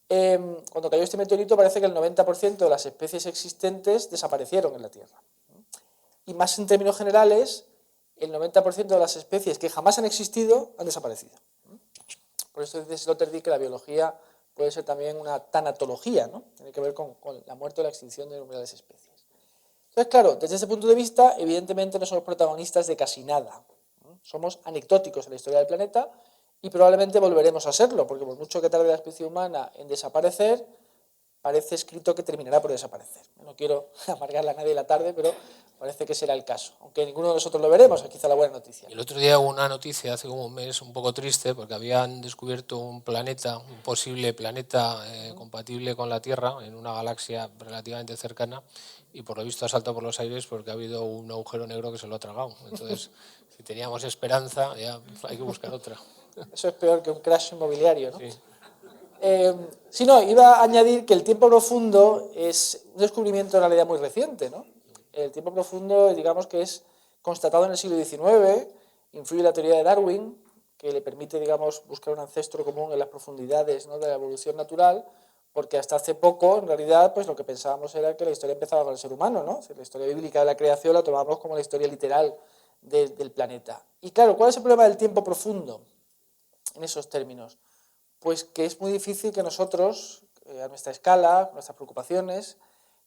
Cuando cayó este meteorito parece que el 90% de las especies existentes desaparecieron en la Tierra. Y más en términos generales, el 90% de las especies que jamás han existido han desaparecido. Por eso dice Sloterdijk que la biología puede ser también una tanatología, ¿no? Tiene que ver con la muerte o la extinción de numerosas especies. Entonces, claro, desde ese punto de vista, evidentemente no somos protagonistas de casi nada, ¿no? Somos anecdóticos en la historia del planeta y probablemente volveremos a serlo, porque por mucho que tarde la especie humana en desaparecer, parece escrito que terminará por desaparecer. No quiero amargarle a nadie la tarde, pero parece que será el caso. Aunque ninguno de nosotros lo veremos, es quizá la buena noticia. El otro día hubo una noticia, hace como un mes, un poco triste, porque habían descubierto un planeta, un posible planeta compatible con la Tierra, en una galaxia relativamente cercana, y por lo visto ha saltado por los aires porque ha habido un agujero negro que se lo ha tragado. Entonces, si teníamos esperanza, ya hay que buscar otra. Eso es peor que un crash inmobiliario, ¿no? Sí. Sí, no, iba a añadir que el tiempo profundo es un descubrimiento en realidad muy reciente, ¿no? El tiempo profundo, digamos que es constatado en el siglo XIX, influye la teoría de Darwin, que le permite, digamos, buscar un ancestro común en las profundidades, ¿no?, de la evolución natural, porque hasta hace poco, en realidad, pues lo que pensábamos era que la historia empezaba con el ser humano, ¿no? O sea, la historia bíblica de la creación la tomábamos como la historia literal del planeta. Y claro, ¿cuál es el problema del tiempo profundo en esos términos? Pues que es muy difícil que nosotros, a nuestra escala, con nuestras preocupaciones,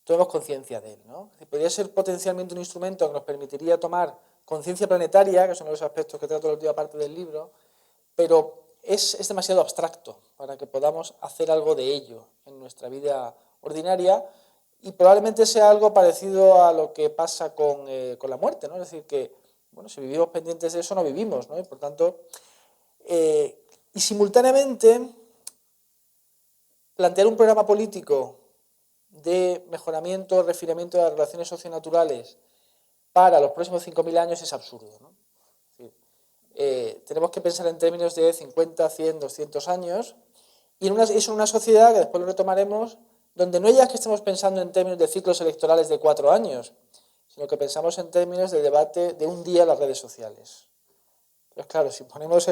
tomemos conciencia de él, ¿no? Podría ser potencialmente un instrumento que nos permitiría tomar conciencia planetaria, que son los aspectos que trato en la última parte del libro, pero es demasiado abstracto para que podamos hacer algo de ello en nuestra vida ordinaria, y probablemente sea algo parecido a lo que pasa con la muerte, ¿no? Es decir, que bueno, si vivimos pendientes de eso, no vivimos, ¿no? Y por tanto, y simultáneamente plantear un programa político de mejoramiento, refinamiento de las relaciones socionaturales para los próximos 5.000 años es absurdo, ¿no? Es decir, tenemos que pensar en términos de 50, 100, 200 años, y eso en una sociedad, que después lo retomaremos, donde no ya es que estemos pensando en términos de ciclos electorales de 4 años, sino que pensamos en términos de debate de un día en las redes sociales. Pues claro, si ponemos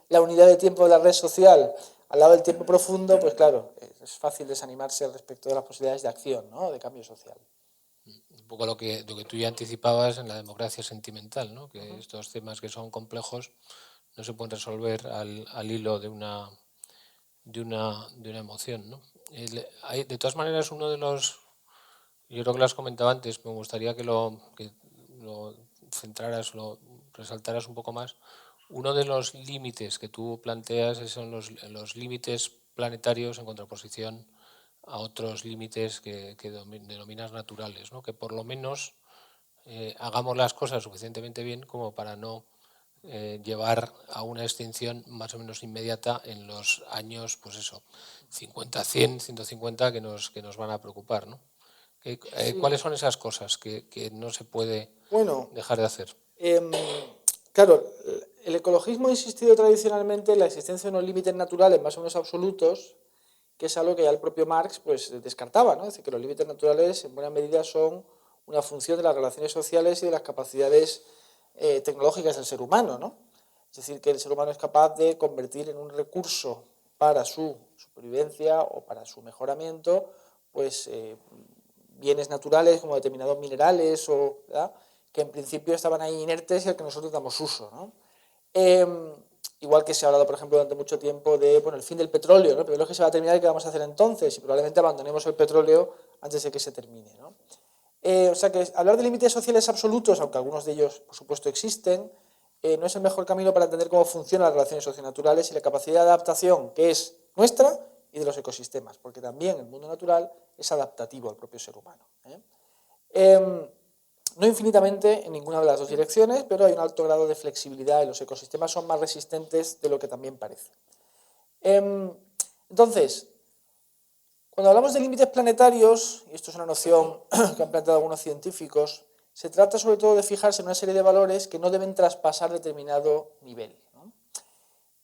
la unidad de tiempo de la red social al lado del tiempo profundo, pues claro, es fácil desanimarse respecto de las posibilidades de acción, ¿no?, de cambio social. Un poco lo que tú ya anticipabas en la democracia sentimental, ¿no? Que estos temas que son complejos no se pueden resolver al hilo de una emoción, ¿no? De todas maneras, uno de los, yo creo que lo has comentado antes, me gustaría que lo centraras, lo resaltaras un poco más. Uno de los límites que tú planteas son los límites planetarios en contraposición a otros límites que denominas naturales, ¿no? Que por lo menos hagamos las cosas suficientemente bien como para no llevar a una extinción más o menos inmediata en los años, pues eso, 50, 100, 150 que nos van a preocupar, ¿no? Sí. ¿Cuáles son esas cosas que no se puede dejar de hacer? Claro, el ecologismo ha insistido tradicionalmente en la existencia de unos límites naturales más o menos absolutos, que es algo que ya el propio Marx pues descartaba, ¿no? Es decir, que los límites naturales en buena medida son una función de las relaciones sociales y de las capacidades tecnológicas del ser humano, ¿no? Es decir, que el ser humano es capaz de convertir en un recurso para su supervivencia o para su mejoramiento, pues bienes naturales como determinados minerales, ¿verdad?, que en principio estaban ahí inertes y al que nosotros damos uso, ¿no? Igual que se ha hablado, por ejemplo, durante mucho tiempo de el fin del petróleo, ¿no? Pero es que se va a terminar y qué vamos a hacer entonces, y probablemente abandonemos el petróleo antes de que se termine, ¿no? O sea que hablar de límites sociales absolutos, aunque algunos de ellos, por supuesto, existen, no es el mejor camino para entender cómo funcionan las relaciones socionaturales y la capacidad de adaptación que es nuestra y de los ecosistemas, porque también el mundo natural es adaptativo al propio ser humano, no infinitamente en ninguna de las dos direcciones, pero hay un alto grado de flexibilidad y los ecosistemas son más resistentes de lo que también parece. Entonces, cuando hablamos de límites planetarios, y esto es una noción que han planteado algunos científicos, se trata sobre todo de fijarse en una serie de valores que no deben traspasar determinado nivel, ¿no?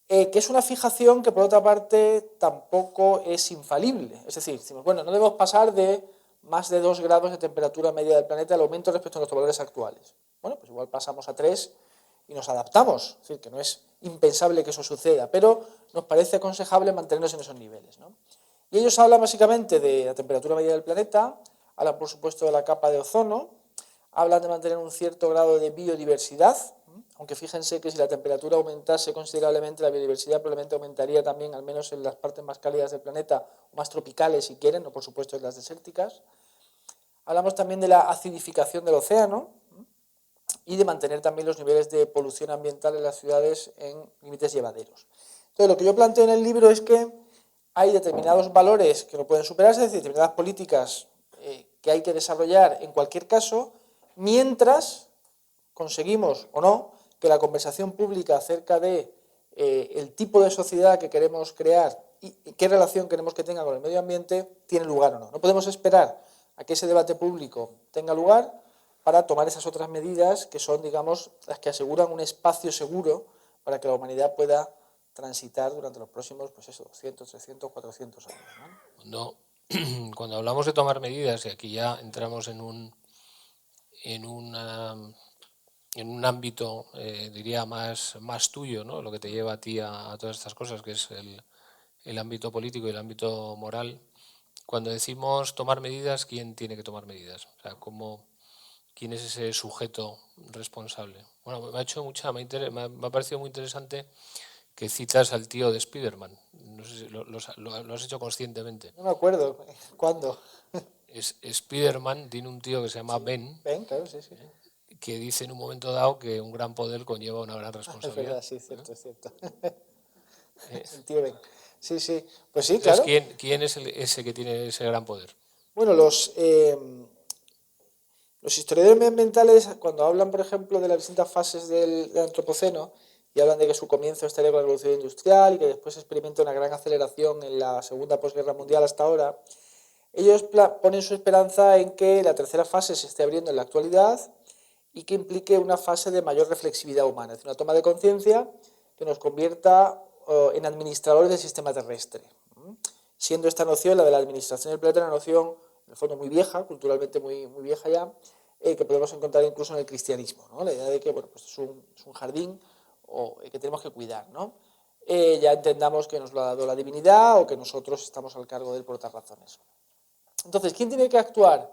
Que es una fijación que, por otra parte, tampoco es infalible. Es decir, decimos, bueno, no debemos pasar de más de 2 grados de temperatura media del planeta al aumento respecto a nuestros valores actuales. Bueno, pues igual pasamos a 3 y nos adaptamos. Es decir, que no es impensable que eso suceda, pero nos parece aconsejable mantenernos en esos niveles, ¿no? Y ellos hablan básicamente de la temperatura media del planeta, hablan por supuesto de la capa de ozono, hablan de mantener un cierto grado de biodiversidad, aunque fíjense que si la temperatura aumentase considerablemente, la biodiversidad probablemente aumentaría también, al menos en las partes más cálidas del planeta, o más tropicales si quieren, o por supuesto en las desérticas. Hablamos también de la acidificación del océano y de mantener también los niveles de polución ambiental en las ciudades en límites llevaderos. Entonces, lo que yo planteo en el libro es que hay determinados valores que no pueden superarse, es decir, determinadas políticas que hay que desarrollar en cualquier caso, mientras conseguimos o no que la conversación pública acerca de el tipo de sociedad que queremos crear y qué relación queremos que tenga con el medio ambiente tiene lugar o no. No podemos esperar a que ese debate público tenga lugar para tomar esas otras medidas que son, digamos, las que aseguran un espacio seguro para que la humanidad pueda transitar durante los próximos, pues eso, 200, 300, 400 años, ¿no? Cuando hablamos de tomar medidas, y aquí ya entramos en una en un ámbito, diría, más tuyo, ¿no? Lo que te lleva a ti a todas estas cosas, que es el ámbito político y el ámbito moral. Cuando decimos tomar medidas, ¿quién tiene que tomar medidas? O sea, ¿quién es ese sujeto responsable? Bueno, me ha parecido muy interesante que citas al tío de Spiderman. No sé si lo has hecho conscientemente. No me acuerdo cuándo. Spiderman tiene un tío que se llama Sí, Ben, ven, claro, sí, sí. que dice en un momento dado que un gran poder conlleva una gran Es responsabilidad. verdad, sí, es cierto, es cierto. Eh, El tío Ben. Sí, sí. Pues sí, Entonces, claro. ¿quién es ese que tiene ese gran poder? Bueno, los historiadores medioambientales, cuando hablan, por ejemplo, de las distintas fases del Antropoceno, y hablan de que su comienzo estaría con la Revolución Industrial y que después se experimenta una gran aceleración en la Segunda Posguerra Mundial hasta ahora, ellos ponen su esperanza en que la tercera fase se esté abriendo en la actualidad y que implique una fase de mayor reflexividad humana, es decir, una toma de conciencia que nos convierta en administradores del sistema terrestre. Siendo esta noción, la de la administración del planeta, una noción, en el fondo, muy vieja, culturalmente muy vieja ya, que podemos encontrar incluso en el cristianismo, ¿no? La idea de que bueno, pues es un jardín que tenemos que cuidar, ¿no? Ya entendamos que nos lo ha dado la divinidad o que nosotros estamos al cargo de él por otras razones. Entonces, ¿quién tiene que actuar?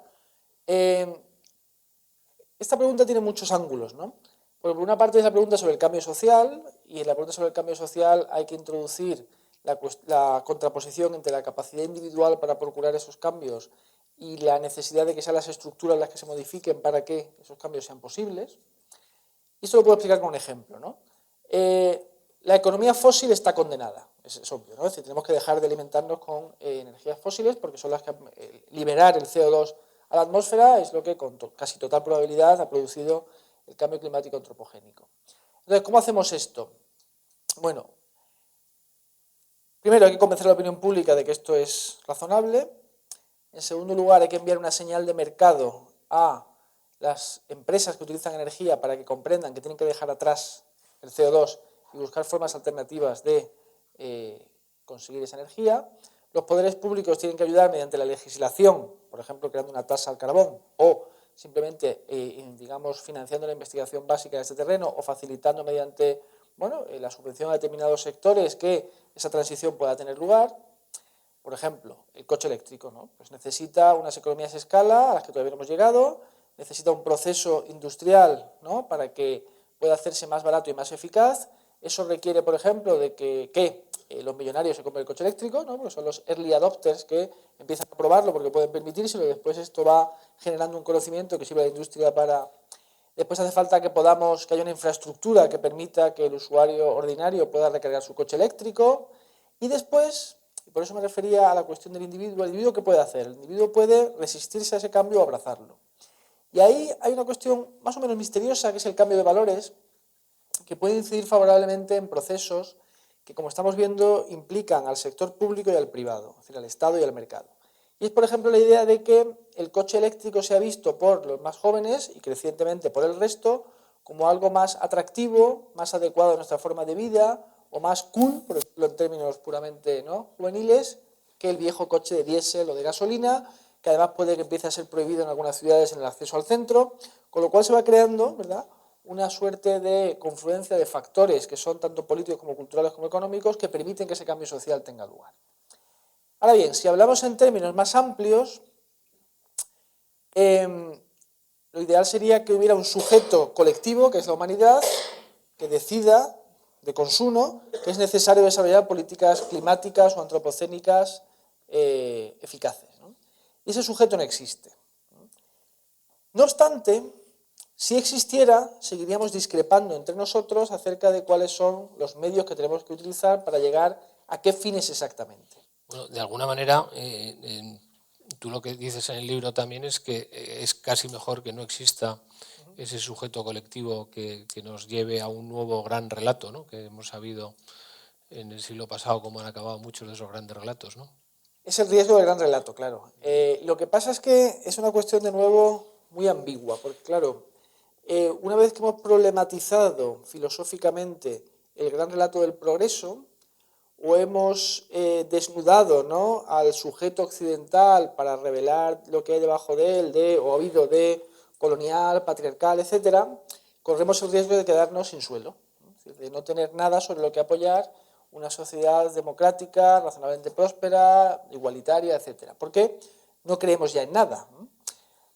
Esta pregunta tiene muchos ángulos, ¿no? Porque por una parte es la pregunta sobre el cambio social, y en la pregunta sobre el cambio social hay que introducir la contraposición entre la capacidad individual para procurar esos cambios y la necesidad de que sean las estructuras las que se modifiquen para que esos cambios sean posibles. Y esto lo puedo explicar con un ejemplo, ¿no? La economía fósil está condenada, es obvio, ¿no? Es decir, tenemos que dejar de alimentarnos con energías fósiles porque son las que liberar el CO2 a la atmósfera es lo que con casi total probabilidad ha producido el cambio climático antropogénico. Entonces, ¿cómo hacemos esto? Bueno, primero hay que convencer a la opinión pública de que esto es razonable. En segundo lugar, hay que enviar una señal de mercado a las empresas que utilizan energía para que comprendan que tienen que dejar atrás el CO2 y buscar formas alternativas de conseguir esa energía. Los poderes públicos tienen que ayudar mediante la legislación, por ejemplo, creando una tasa al carbón o simplemente, digamos, financiando la investigación básica en este terreno o facilitando mediante, bueno, la subvención a determinados sectores que esa transición pueda tener lugar. Por ejemplo, el coche eléctrico, ¿no? Pues necesita unas economías de escala a las que todavía no hemos llegado, necesita un proceso industrial, ¿no? Para que pueda hacerse más barato y más eficaz. Eso requiere, por ejemplo, de que los millonarios se compren el coche eléctrico, ¿no? Porque son los early adopters que empiezan a probarlo porque pueden permitírselo y después esto va generando un conocimiento que sirve a la industria para... Después hace falta que haya una infraestructura que permita que el usuario ordinario pueda recargar su coche eléctrico y después... Y por eso me refería a la cuestión del individuo. ¿El individuo qué puede hacer? El individuo puede resistirse a ese cambio o abrazarlo. Y ahí hay una cuestión más o menos misteriosa, que es el cambio de valores, que puede incidir favorablemente en procesos que, como estamos viendo, implican al sector público y al privado, es decir, al Estado y al mercado. Y es, por ejemplo, la idea de que el coche eléctrico sea visto por los más jóvenes y crecientemente por el resto como algo más atractivo, más adecuado a nuestra forma de vida, o más cool, por decirlo en términos puramente, ¿no?, juveniles, que el viejo coche de diésel o de gasolina, que además puede que empiece a ser prohibido en algunas ciudades en el acceso al centro, con lo cual se va creando, ¿verdad?, una suerte de confluencia de factores que son tanto políticos como culturales como económicos que permiten que ese cambio social tenga lugar. Ahora bien, si hablamos en términos más amplios, lo ideal sería que hubiera un sujeto colectivo, que es la humanidad, que decida de consumo que es necesario desarrollar políticas climáticas o antropocénicas eficaces, ¿no? Y ese sujeto no existe. No obstante, si existiera, seguiríamos discrepando entre nosotros acerca de cuáles son los medios que tenemos que utilizar para llegar a qué fines exactamente. Bueno, de alguna manera, tú lo que dices en el libro también es que es casi mejor que no exista ese sujeto colectivo que nos lleve a un nuevo gran relato, ¿no?, que hemos sabido en el siglo pasado cómo han acabado muchos de esos grandes relatos, ¿no? Es el riesgo del gran relato, claro. Lo que pasa es que es una cuestión de nuevo muy ambigua, porque claro, una vez que hemos problematizado filosóficamente el gran relato del progreso, o hemos desnudado, ¿no?, al sujeto occidental para revelar lo que hay debajo de él, o habido de colonial, patriarcal, etcétera, corremos el riesgo de quedarnos sin suelo, ¿no?, de no tener nada sobre lo que apoyar una sociedad democrática, razonablemente próspera, igualitaria, etcétera. ¿Por qué? No creemos ya en nada, ¿no?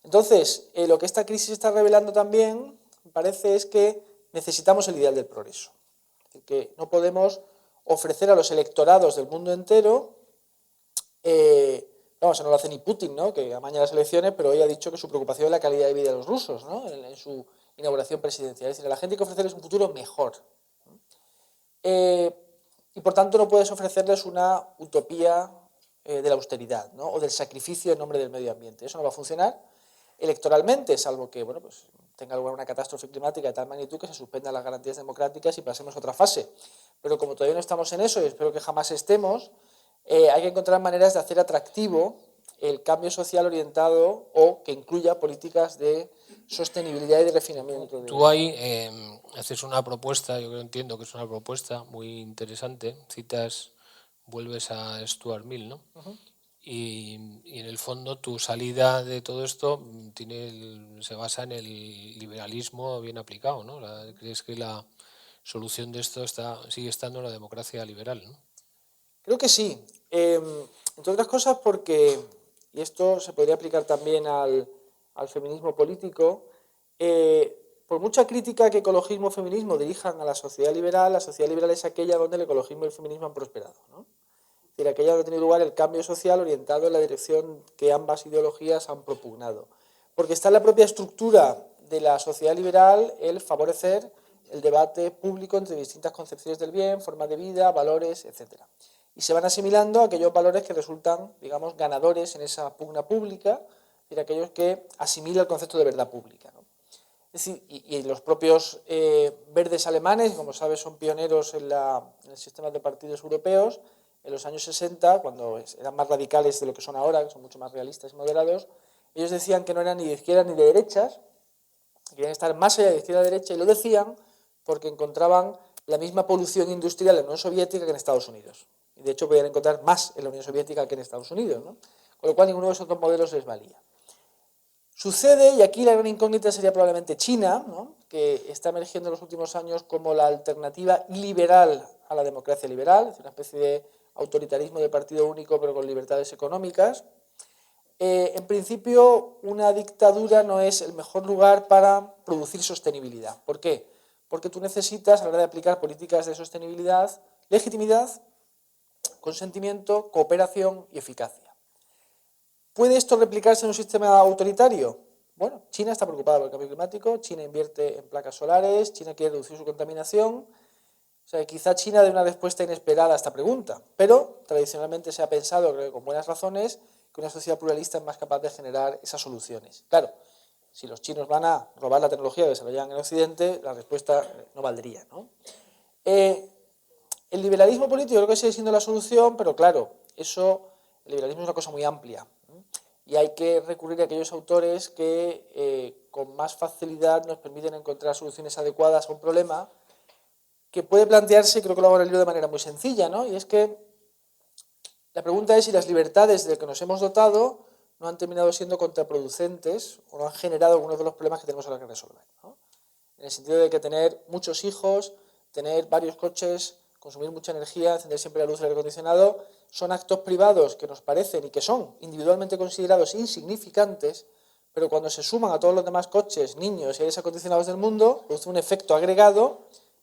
Entonces, lo que esta crisis está revelando también, me parece, es que necesitamos el ideal del progreso. Es decir, que no podemos ofrecer a los electorados del mundo entero, vamos, eso no lo hace ni Putin, ¿no?, que amaña las elecciones, pero hoy ha dicho que su preocupación es la calidad de vida de los rusos, ¿no?, en su inauguración presidencial. Es decir, a la gente hay que ofrecerles un futuro mejor. Y por tanto no puedes ofrecerles una utopía de la austeridad, ¿no?, o del sacrificio en nombre del medio ambiente. Eso no va a funcionar electoralmente, salvo que, bueno, pues tenga lugar una catástrofe climática de tal magnitud que se suspendan las garantías democráticas y pasemos a otra fase. Pero como todavía no estamos en eso, y espero que jamás estemos, hay que encontrar maneras de hacer atractivo el cambio social orientado o que incluya políticas de sostenibilidad y de refinamiento. Tú ahí haces una propuesta, yo creo, entiendo que es una propuesta muy interesante, vuelves a Stuart Mill, ¿no? Y en el fondo tu salida de todo esto se basa en el liberalismo bien aplicado, ¿no? ¿Crees que la solución de esto sigue estando en la democracia liberal, ¿no? Creo que sí, entre otras cosas porque, y esto se podría aplicar también al feminismo político, por mucha crítica que ecologismo y feminismo dirijan a la sociedad liberal es aquella donde el ecologismo y el feminismo han prosperado, ¿no? Es decir, aquella donde ha tenido lugar el cambio social orientado en la dirección que ambas ideologías han propugnado. Porque está en la propia estructura de la sociedad liberal el favorecer el debate público entre distintas concepciones del bien, formas de vida, valores, etcétera. Y se van asimilando aquellos valores que resultan, digamos, ganadores en esa pugna pública, es decir, aquellos que asimilan el concepto de verdad pública, ¿no? Es decir, y los propios verdes alemanes, como sabes, son pioneros en el sistema de partidos europeos. En los años 60, cuando eran más radicales de lo que son ahora, que son mucho más realistas y moderados, ellos decían que no eran ni de izquierdas ni de derechas, que querían estar más allá de izquierda y derecha, y lo decían porque encontraban la misma polución industrial en la Unión Soviética que en Estados Unidos. Y de hecho podían encontrar más en la Unión Soviética que en Estados Unidos, ¿no? Con lo cual ninguno de esos dos modelos les valía. Sucede, y aquí la gran incógnita sería probablemente China, ¿no?, que está emergiendo en los últimos años como la alternativa liberal a la democracia liberal, es una especie de autoritarismo de partido único pero con libertades económicas. En principio, una dictadura no es el mejor lugar para producir sostenibilidad. ¿Por qué? Porque tú necesitas, a la hora de aplicar políticas de sostenibilidad, legitimidad, consentimiento, cooperación y eficacia. ¿Puede esto replicarse en un sistema autoritario? Bueno, China está preocupada por el cambio climático, China invierte en placas solares, China quiere reducir su contaminación. O sea, quizá China dé una respuesta inesperada a esta pregunta, pero tradicionalmente se ha pensado, creo que con buenas razones, que una sociedad pluralista es más capaz de generar esas soluciones. Claro, si los chinos van a robar la tecnología que desarrollan en Occidente, la respuesta no valdría, ¿no? El liberalismo político creo que sigue siendo la solución, pero claro, el liberalismo es una cosa muy amplia, ¿no? Y hay que recurrir a aquellos autores que con más facilidad nos permiten encontrar soluciones adecuadas a un problema que puede plantearse, creo que lo hago en el libro de manera muy sencilla, ¿no? Y es que la pregunta es si las libertades de las que nos hemos dotado no han terminado siendo contraproducentes o no han generado algunos de los problemas que tenemos ahora que resolver, ¿no? En el sentido de que tener muchos hijos, tener varios coches, consumir mucha energía, encender siempre la luz del aire acondicionado, son actos privados que nos parecen y que son individualmente considerados insignificantes, pero cuando se suman a todos los demás coches, niños y aires acondicionados del mundo, produce un efecto agregado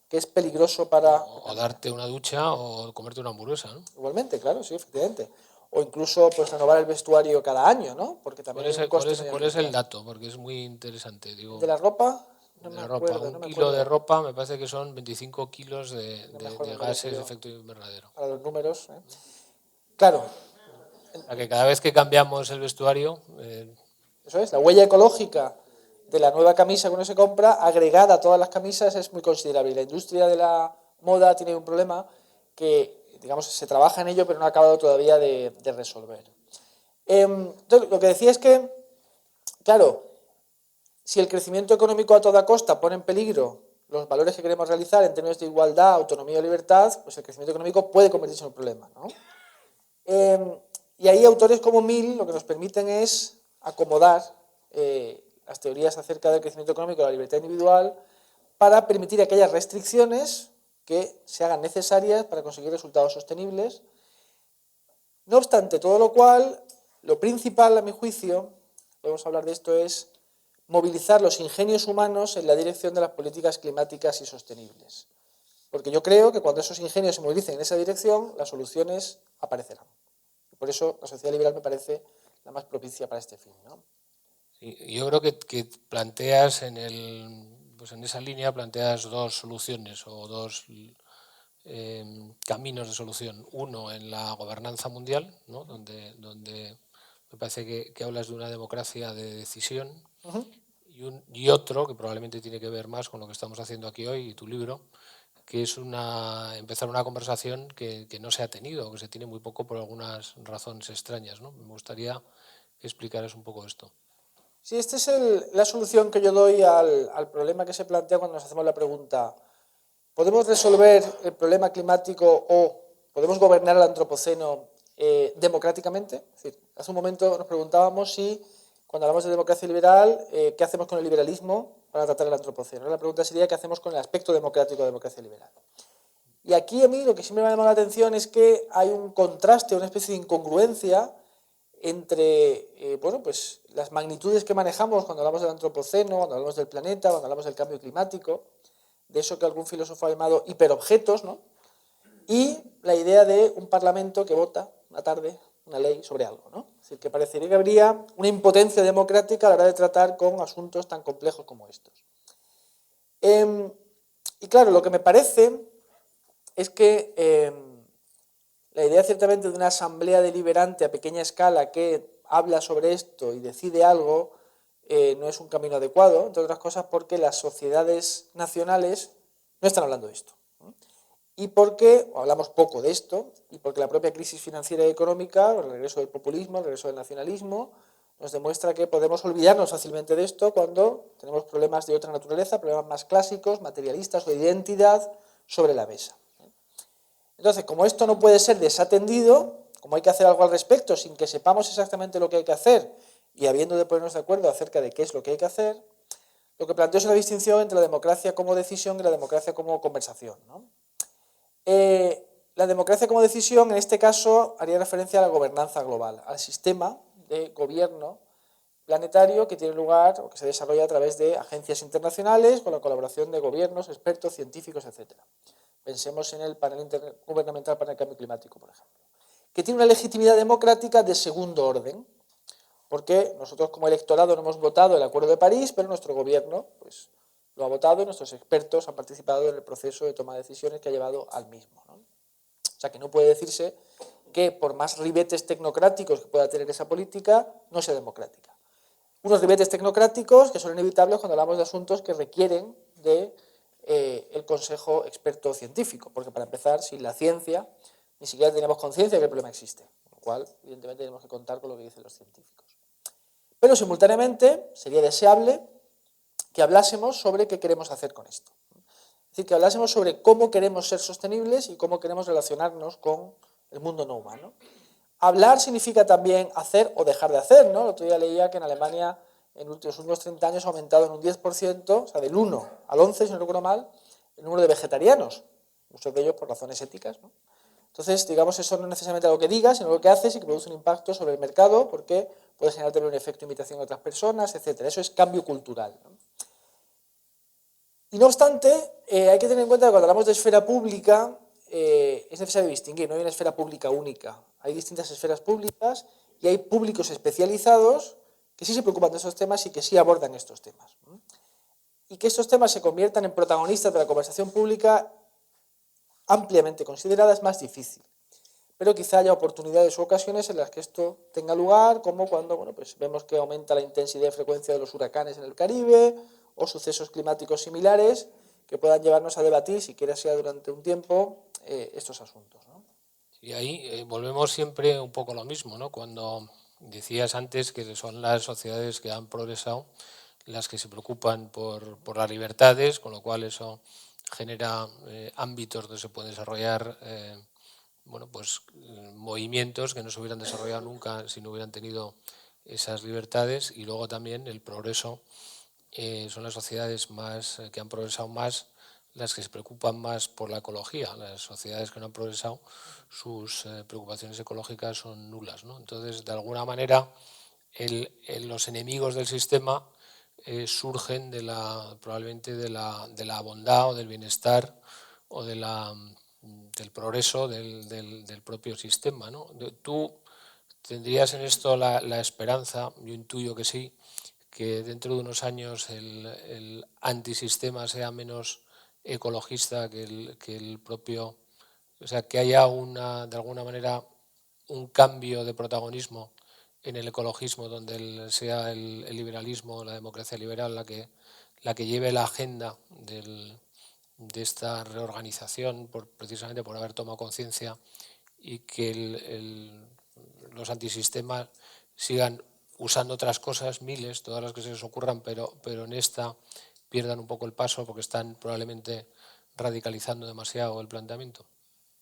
que es peligroso para... O darte una ducha o comerte una hamburguesa, ¿no? Igualmente, claro, sí, efectivamente. O incluso pues renovar el vestuario cada año, ¿no? Porque también hay un coste ¿Cuál es el medioambiental. dato? Porque es muy interesante. ¿De Digo, la ropa? No de me la ropa. acuerdo, Un no me kilo de acuerdo. ropa me parece que son 25 kilos Una mejor de memoria que gases de yo efecto invernadero. para los números, ¿eh? Claro, O sea, que cada vez que cambiamos el vestuario, eso es, la huella ecológica de la nueva camisa que uno se compra, agregada a todas las camisas, es muy considerable. Y la industria de la moda tiene un problema que, digamos, se trabaja en ello, pero no ha acabado todavía de resolver. Entonces, lo que decía es que, claro, si el crecimiento económico a toda costa pone en peligro los valores que queremos realizar en términos de igualdad, autonomía o libertad, pues el crecimiento económico puede convertirse en un problema, ¿no? Y ahí autores como Mill lo que nos permiten es acomodar las teorías acerca del crecimiento económico y la libertad individual para permitir aquellas restricciones que se hagan necesarias para conseguir resultados sostenibles. No obstante todo lo cual, lo principal a mi juicio, podemos hablar de esto, es movilizar los ingenios humanos en la dirección de las políticas climáticas y sostenibles. Porque yo creo que cuando esos ingenios se movilicen en esa dirección, las soluciones aparecerán. Y por eso la sociedad liberal me parece la más propicia para este fin, ¿no? Sí, yo creo que planteas pues en esa línea planteas dos soluciones o dos caminos de solución. Uno en la gobernanza mundial, ¿no? donde me parece que hablas de una democracia de decisión, y otro que probablemente tiene que ver más con lo que estamos haciendo aquí hoy y tu libro, que es empezar una conversación que no se ha tenido, que se tiene muy poco por algunas razones extrañas, ¿no? Me gustaría que explicaras un poco esto. Sí, esta es la solución que yo doy al problema que se plantea cuando nos hacemos la pregunta: ¿podemos resolver el problema climático o podemos gobernar el antropoceno democráticamente? Es decir, hace un momento nos preguntábamos si, cuando hablamos de democracia liberal, ¿qué hacemos con el liberalismo para tratar el antropoceno? La pregunta sería: ¿qué hacemos con el aspecto democrático de la democracia liberal? Y aquí a mí lo que siempre me ha llamado la atención es que hay un contraste, una especie de incongruencia entre bueno, pues las magnitudes que manejamos cuando hablamos del antropoceno, cuando hablamos del planeta, cuando hablamos del cambio climático, de eso que algún filósofo ha llamado hiperobjetos, ¿no? Y la idea de un parlamento que vota una tarde una ley sobre algo, ¿no? Es decir, que parecería que habría una impotencia democrática a la hora de tratar con asuntos tan complejos como estos. Y claro, lo que me parece es que la idea ciertamente de una asamblea deliberante a pequeña escala que habla sobre esto y decide algo no es un camino adecuado, entre otras cosas porque las sociedades nacionales no están hablando de esto. Y porque hablamos poco de esto, y porque la propia crisis financiera y económica, el regreso del populismo, el regreso del nacionalismo, nos demuestra que podemos olvidarnos fácilmente de esto cuando tenemos problemas de otra naturaleza, problemas más clásicos, materialistas o de identidad sobre la mesa. Entonces, como esto no puede ser desatendido, como hay que hacer algo al respecto sin que sepamos exactamente lo que hay que hacer y habiendo de ponernos de acuerdo acerca de qué es lo que hay que hacer, lo que planteo es una distinción entre la democracia como decisión y la democracia como conversación, ¿no? La democracia como decisión, en este caso, haría referencia a la gobernanza global, al sistema de gobierno planetario que tiene lugar o que se desarrolla a través de agencias internacionales con la colaboración de gobiernos, expertos, científicos, etc. Pensemos en el panel intergubernamental para el cambio climático, por ejemplo, que tiene una legitimidad democrática de segundo orden, porque nosotros como electorado no hemos votado el Acuerdo de París, pero nuestro gobierno pues, lo ha votado y nuestros expertos han participado en el proceso de toma de decisiones que ha llevado al mismo, ¿no? O sea que no puede decirse que por más ribetes tecnocráticos que pueda tener esa política, no sea democrática. Unos ribetes tecnocráticos que son inevitables cuando hablamos de asuntos que requieren de el consejo experto científico, porque para empezar, sin la ciencia, ni siquiera tenemos conciencia de que el problema existe, con lo cual, evidentemente, tenemos que contar con lo que dicen los científicos. Pero simultáneamente sería deseable que hablásemos sobre qué queremos hacer con esto. Es decir, que hablásemos sobre cómo queremos ser sostenibles y cómo queremos relacionarnos con el mundo no humano. Hablar significa también hacer o dejar de hacer, ¿no? El otro día leía que en Alemania en los últimos 30 años ha aumentado en un 10%, o sea, del 1 al 11, si no recuerdo mal, el número de vegetarianos, muchos de ellos por razones éticas, ¿no? Entonces, digamos, eso no es necesariamente algo que digas, sino lo que haces y que produce un impacto sobre el mercado porque puede generar también un efecto de imitación a otras personas, etc. Eso es cambio cultural, ¿no? Y no obstante, hay que tener en cuenta que cuando hablamos de esfera pública, es necesario distinguir, no hay una esfera pública única. Hay distintas esferas públicas y hay públicos especializados que sí se preocupan de esos temas y que sí abordan estos temas. Y que estos temas se conviertan en protagonistas de la conversación pública ampliamente considerada es más difícil. Pero quizá haya oportunidades u ocasiones en las que esto tenga lugar, como cuando bueno, pues vemos que aumenta la intensidad y frecuencia de los huracanes en el Caribe, o sucesos climáticos similares que puedan llevarnos a debatir, si quiera sea durante un tiempo, estos asuntos, ¿no? Y ahí volvemos siempre un poco a lo mismo, ¿no? Cuando decías antes que son las sociedades que han progresado las que se preocupan por las libertades, con lo cual eso genera ámbitos donde se pueden desarrollar bueno, pues, movimientos que no se hubieran desarrollado nunca si no hubieran tenido esas libertades. Y luego también el progreso, son las sociedades que han progresado más las que se preocupan más por la ecología. Las sociedades que no han progresado, sus preocupaciones ecológicas son nulas, ¿no? Entonces, de alguna manera, los enemigos del sistema surgen probablemente de la bondad o del bienestar o del progreso del propio sistema, ¿no? ¿Tú tendrías en esto la esperanza, yo intuyo que sí, que dentro de unos años el antisistema sea menos ecologista que el propio, o sea, que haya de alguna manera un cambio de protagonismo en el ecologismo, donde sea el liberalismo, la democracia liberal la que lleve la agenda de esta reorganización, precisamente por haber tomado conciencia, y que los antisistemas sigan usando otras cosas, miles, todas las que se les ocurran, pero en esta pierdan un poco el paso porque están probablemente radicalizando demasiado el planteamiento?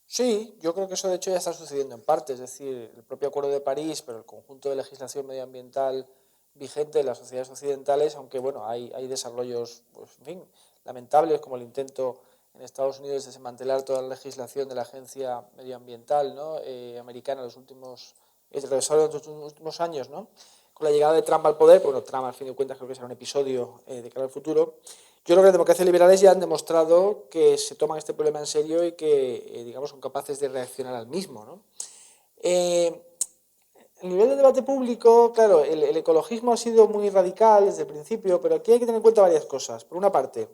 Sí, yo creo que eso de hecho ya está sucediendo en parte, es decir, el propio Acuerdo de París, pero el conjunto de legislación medioambiental vigente en las sociedades occidentales, aunque bueno, hay desarrollos, pues, en fin, lamentables, como el intento en Estados Unidos de desmantelar toda la legislación de la Agencia Medioambiental, ¿no? Americana en los últimos, el desarrollo de los últimos años, ¿no? Con la llegada de Trump al poder, bueno, Trump al fin de cuentas creo que será un episodio de cara al futuro. Yo creo que las democracias liberales ya han demostrado que se toman este problema en serio y que, digamos, son capaces de reaccionar al mismo, ¿no? A nivel de debate público, claro, el ecologismo ha sido muy radical desde el principio, pero aquí hay que tener en cuenta varias cosas. Por una parte,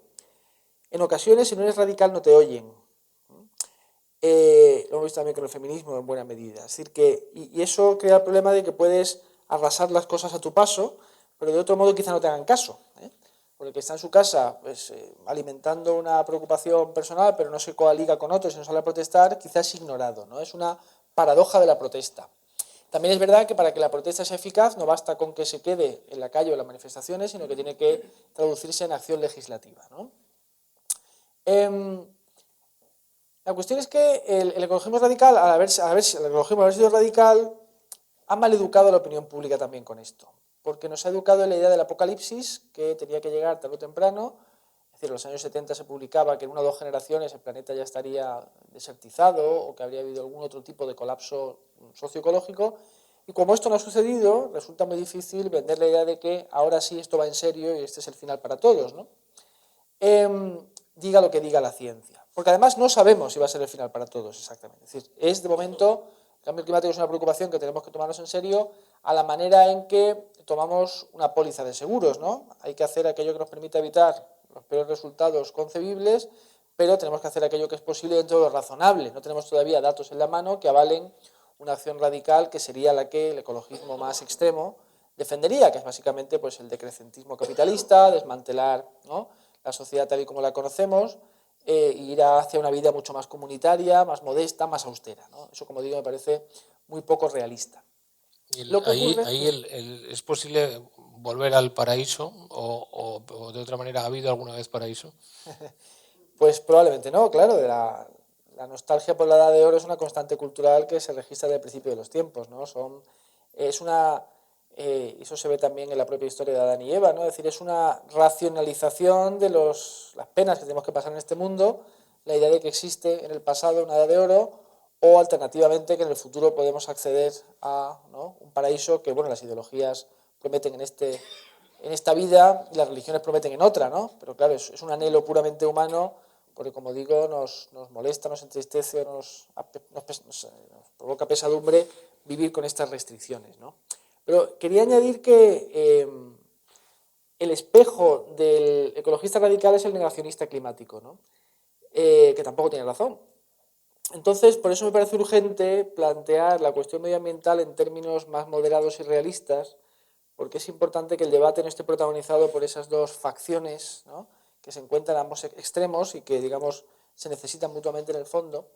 en ocasiones, si no eres radical, no te oyen. Lo hemos visto también con el feminismo en buena medida. Es decir, y eso crea el problema de que puedes arrasar las cosas a tu paso, pero de otro modo quizá no te hagan caso, ¿eh? Porque el que está en su casa pues, alimentando una preocupación personal, pero no se coaliga con otros y no sale a protestar, quizás es ignorado, ¿no? Es una paradoja de la protesta. También es verdad que para que la protesta sea eficaz no basta con que se quede en la calle o en las manifestaciones, sino que tiene que traducirse en acción legislativa, ¿no? La cuestión es que el ecologismo radical, el ecologismo haber sido radical, ha maleducado a la opinión pública también con esto, porque nos ha educado en la idea del apocalipsis, que tenía que llegar tarde o temprano. Es decir, en los años 70 se publicaba que en 1 o 2 generaciones el planeta ya estaría desertizado o que habría habido algún otro tipo de colapso socioecológico. Y como esto no ha sucedido, resulta muy difícil vender la idea de que ahora sí esto va en serio y este es el final para todos, ¿no? Diga lo que diga la ciencia. Porque además no sabemos si va a ser el final para todos exactamente. Es decir, es de momento, el cambio climático es una preocupación que tenemos que tomarnos en serio a la manera en que tomamos una póliza de seguros, ¿no? Hay que hacer aquello que nos permita evitar los peores resultados concebibles, pero tenemos que hacer aquello que es posible dentro de lo razonable. No tenemos todavía datos en la mano que avalen una acción radical que sería la que el ecologismo más extremo defendería, que es básicamente pues, el decrecentismo capitalista, desmantelar, ¿no?, la sociedad tal y como la conocemos, e ir hacia una vida mucho más comunitaria, más modesta, más austera, ¿no? Eso, como digo, me parece muy poco realista. Lo que ocurre Ahí ¿es posible volver al paraíso o de otra manera ha habido alguna vez paraíso? pues probablemente no, claro, la nostalgia por la edad de oro es una constante cultural que se registra desde el principio de los tiempos, ¿no? Es una, eso se ve también en la propia historia de Adán y Eva, ¿no? Es decir, es una racionalización de las penas que tenemos que pasar en este mundo, la idea de que existe en el pasado una edad de oro o alternativamente que en el futuro podemos acceder a, ¿no?, un paraíso que, bueno, las ideologías prometen en esta vida y las religiones prometen en otra, ¿no? Pero claro, es un anhelo puramente humano porque, como digo, nos molesta, nos entristece, nos provoca pesadumbre vivir con estas restricciones, ¿no? Pero quería añadir que el espejo del ecologista radical es el negacionista climático, ¿no? Que tampoco tiene razón. Entonces, por eso me parece urgente plantear la cuestión medioambiental en términos más moderados y realistas, porque es importante que el debate no esté protagonizado por esas dos facciones, ¿no?, que se encuentran a ambos extremos y que, digamos, se necesitan mutuamente en el fondo,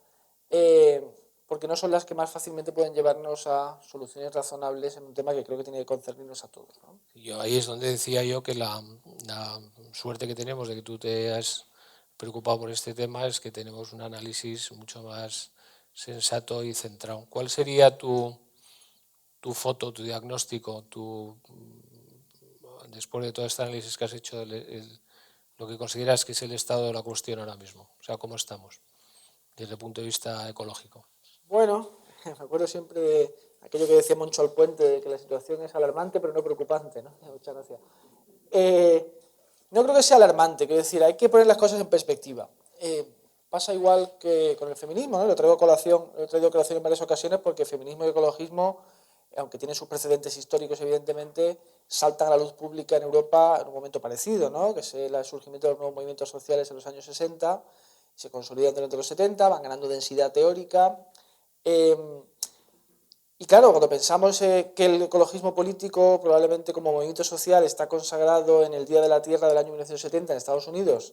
porque no son las que más fácilmente pueden llevarnos a soluciones razonables en un tema que creo que tiene que concernirnos a todos, ¿no? Yo ahí es donde decía yo que la suerte que tenemos de que tú te has preocupado por este tema es que tenemos un análisis mucho más sensato y centrado. ¿Cuál sería tu foto, tu diagnóstico, después de todo este análisis que has hecho, lo que consideras que es el estado de la cuestión ahora mismo? O sea, ¿cómo estamos desde el punto de vista ecológico? Bueno, me acuerdo siempre de aquello que decía Moncho Alpuente, de que la situación es alarmante pero no preocupante, ¿no? Muchas gracias. No creo que sea alarmante, quiero decir, hay que poner las cosas en perspectiva. Pasa igual que con el feminismo, ¿no? Lo he traído a colación en varias ocasiones porque feminismo y ecologismo, aunque tienen sus precedentes históricos evidentemente, saltan a la luz pública en Europa en un momento parecido, ¿no? Que es el surgimiento de los nuevos movimientos sociales en los años 60, se consolidan durante los 70, van ganando densidad teórica. Y claro, cuando pensamos que el ecologismo político probablemente como movimiento social está consagrado en el Día de la Tierra del año 1970 en Estados Unidos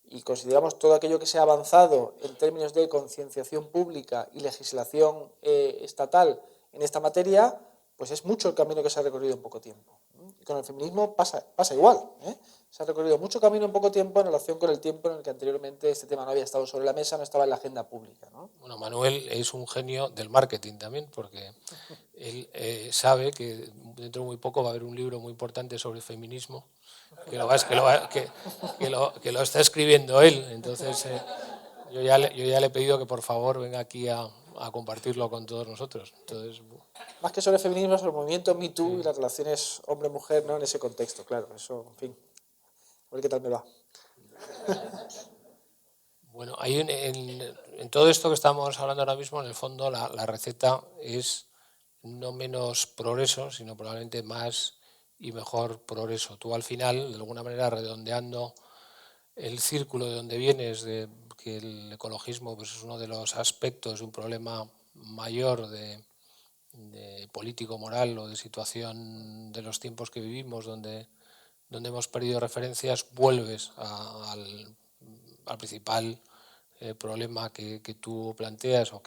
y consideramos todo aquello que se ha avanzado en términos de concienciación pública y legislación estatal en esta materia, pues es mucho el camino que se ha recorrido en poco tiempo. Y con el feminismo pasa igual, ¿eh? Se ha recorrido mucho camino en poco tiempo en relación con el tiempo en el que anteriormente este tema no había estado sobre la mesa, no estaba en la agenda pública, ¿no? Bueno, Manuel es un genio del marketing también, porque él sabe que dentro de muy poco va a haber un libro muy importante sobre feminismo, que lo está escribiendo él. Entonces, yo ya le he pedido que por favor venga aquí a compartirlo con todos nosotros. Entonces, Más que sobre feminismo, sobre el movimiento Me Too y las relaciones hombre-mujer, ¿no? En ese contexto, claro, eso, en fin, a ver qué tal me va. bueno, hay en todo esto que estamos hablando ahora mismo, en el fondo la receta es no menos progreso, sino probablemente más y mejor progreso. Tú al final, de alguna manera, redondeando el círculo de donde vienes, de que el ecologismo pues, es uno de los aspectos de un problema mayor de político-moral o de situación de los tiempos que vivimos, donde hemos perdido referencias, vuelves al principal problema que tú planteas o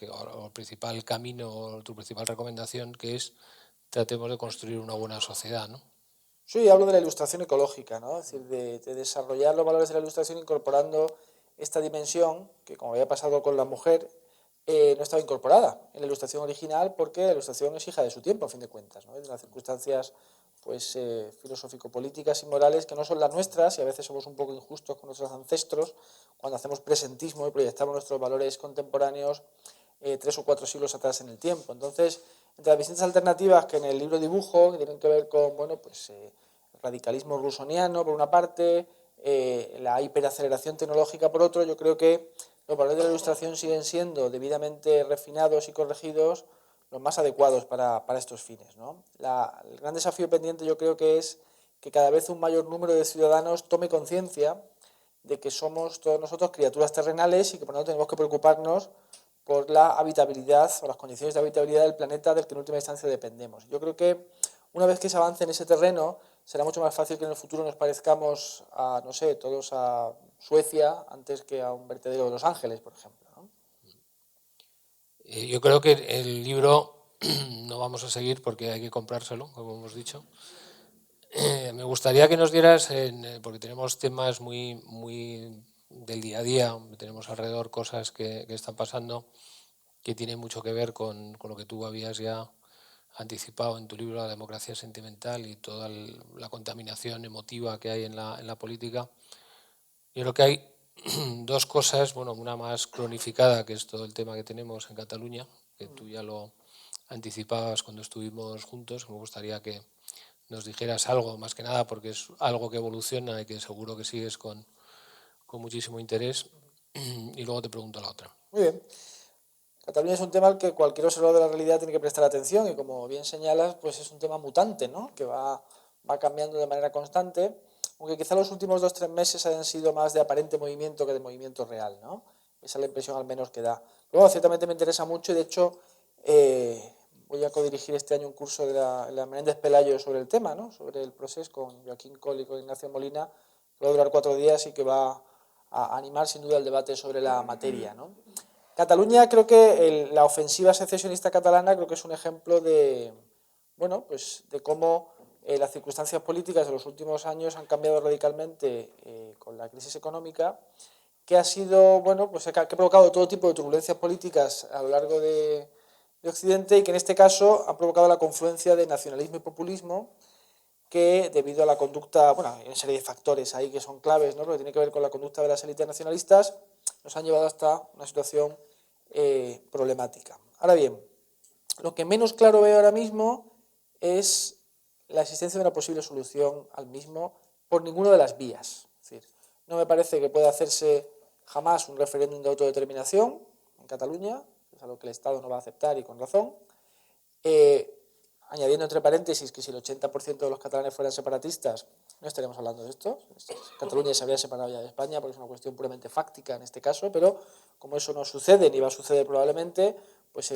el principal camino o tu principal recomendación, que es tratemos de construir una buena sociedad, ¿no? Sí, hablo de la ilustración ecológica, ¿no? Es decir, de desarrollar los valores de la ilustración incorporando esta dimensión que, como había pasado con la mujer, no estaba incorporada en la ilustración original porque la ilustración es hija de su tiempo, a fin de cuentas, ¿no? De las circunstancias pues, filosófico-políticas y morales que no son las nuestras y a veces somos un poco injustos con nuestros ancestros cuando hacemos presentismo y proyectamos nuestros valores contemporáneos 3 o 4 siglos atrás en el tiempo. Entonces, entre las distintas alternativas que en el libro dibujo, que tienen que ver con, bueno, pues el radicalismo rusoniano por una parte, la hiperaceleración tecnológica por otro, yo creo que los valores de la ilustración siguen siendo debidamente refinados y corregidos los más adecuados para estos fines, ¿no? El gran desafío pendiente yo creo que es que cada vez un mayor número de ciudadanos tome conciencia de que somos todos nosotros criaturas terrenales y que por lo tanto tenemos que preocuparnos por la habitabilidad o las condiciones de habitabilidad del planeta del que en última instancia dependemos. Yo creo que una vez que se avance en ese terreno, será mucho más fácil que en el futuro nos parezcamos a, no sé, todos a Suecia antes que a un vertedero de Los Ángeles, por ejemplo, ¿no? Yo creo que el libro no vamos a seguir porque hay que comprárselo, como hemos dicho. Me gustaría que nos dieras, porque tenemos temas muy del día a día, tenemos alrededor cosas que están pasando que tienen mucho que ver con lo que tú habías ya anticipado en tu libro La democracia sentimental y toda la contaminación emotiva que hay en la política. Yo creo que hay dos cosas, bueno, una más cronificada, que es todo el tema que tenemos en Cataluña, que tú ya lo anticipabas cuando estuvimos juntos. Me gustaría que nos dijeras algo, más que nada, porque es algo que evoluciona y que seguro que sigues con muchísimo interés. Y luego te pregunto la otra. Muy bien. Cataluña es un tema al que cualquier observador de la realidad tiene que prestar atención y como bien señalas, pues es un tema mutante, ¿no? Que va cambiando de manera constante, aunque quizá los últimos 2 o 3 meses hayan sido más de aparente movimiento que de movimiento real, ¿no? Esa es la impresión al menos que da. Luego, ciertamente me interesa mucho y de hecho voy a codirigir este año un curso de la Menéndez Pelayo sobre el tema, ¿no? Sobre el proceso con Joaquín Coll y con Ignacio Molina, que va a durar 4 días y que va a animar sin duda el debate sobre la materia, ¿no? Cataluña, creo que la ofensiva secesionista catalana creo que es un ejemplo de, bueno, pues de cómo las circunstancias políticas de los últimos años han cambiado radicalmente con la crisis económica, que ha sido, bueno, pues que ha provocado todo tipo de turbulencias políticas a lo largo de Occidente y que en este caso ha provocado la confluencia de nacionalismo y populismo que debido a la conducta, bueno, hay una serie de factores ahí que son claves, ¿no? Porque tiene que ver con la conducta de las élites nacionalistas, nos han llevado hasta una situación problemática. Ahora bien, lo que menos claro veo ahora mismo es la existencia de una posible solución al mismo por ninguna de las vías. Es decir, no me parece que pueda hacerse jamás un referéndum de autodeterminación en Cataluña, es algo que el Estado no va a aceptar y con razón. Añadiendo entre paréntesis que si el 80% de los catalanes fueran separatistas, no estaríamos hablando de esto. Cataluña se habría separado ya de España porque es una cuestión puramente fáctica en este caso, pero como eso no sucede ni va a suceder probablemente, pues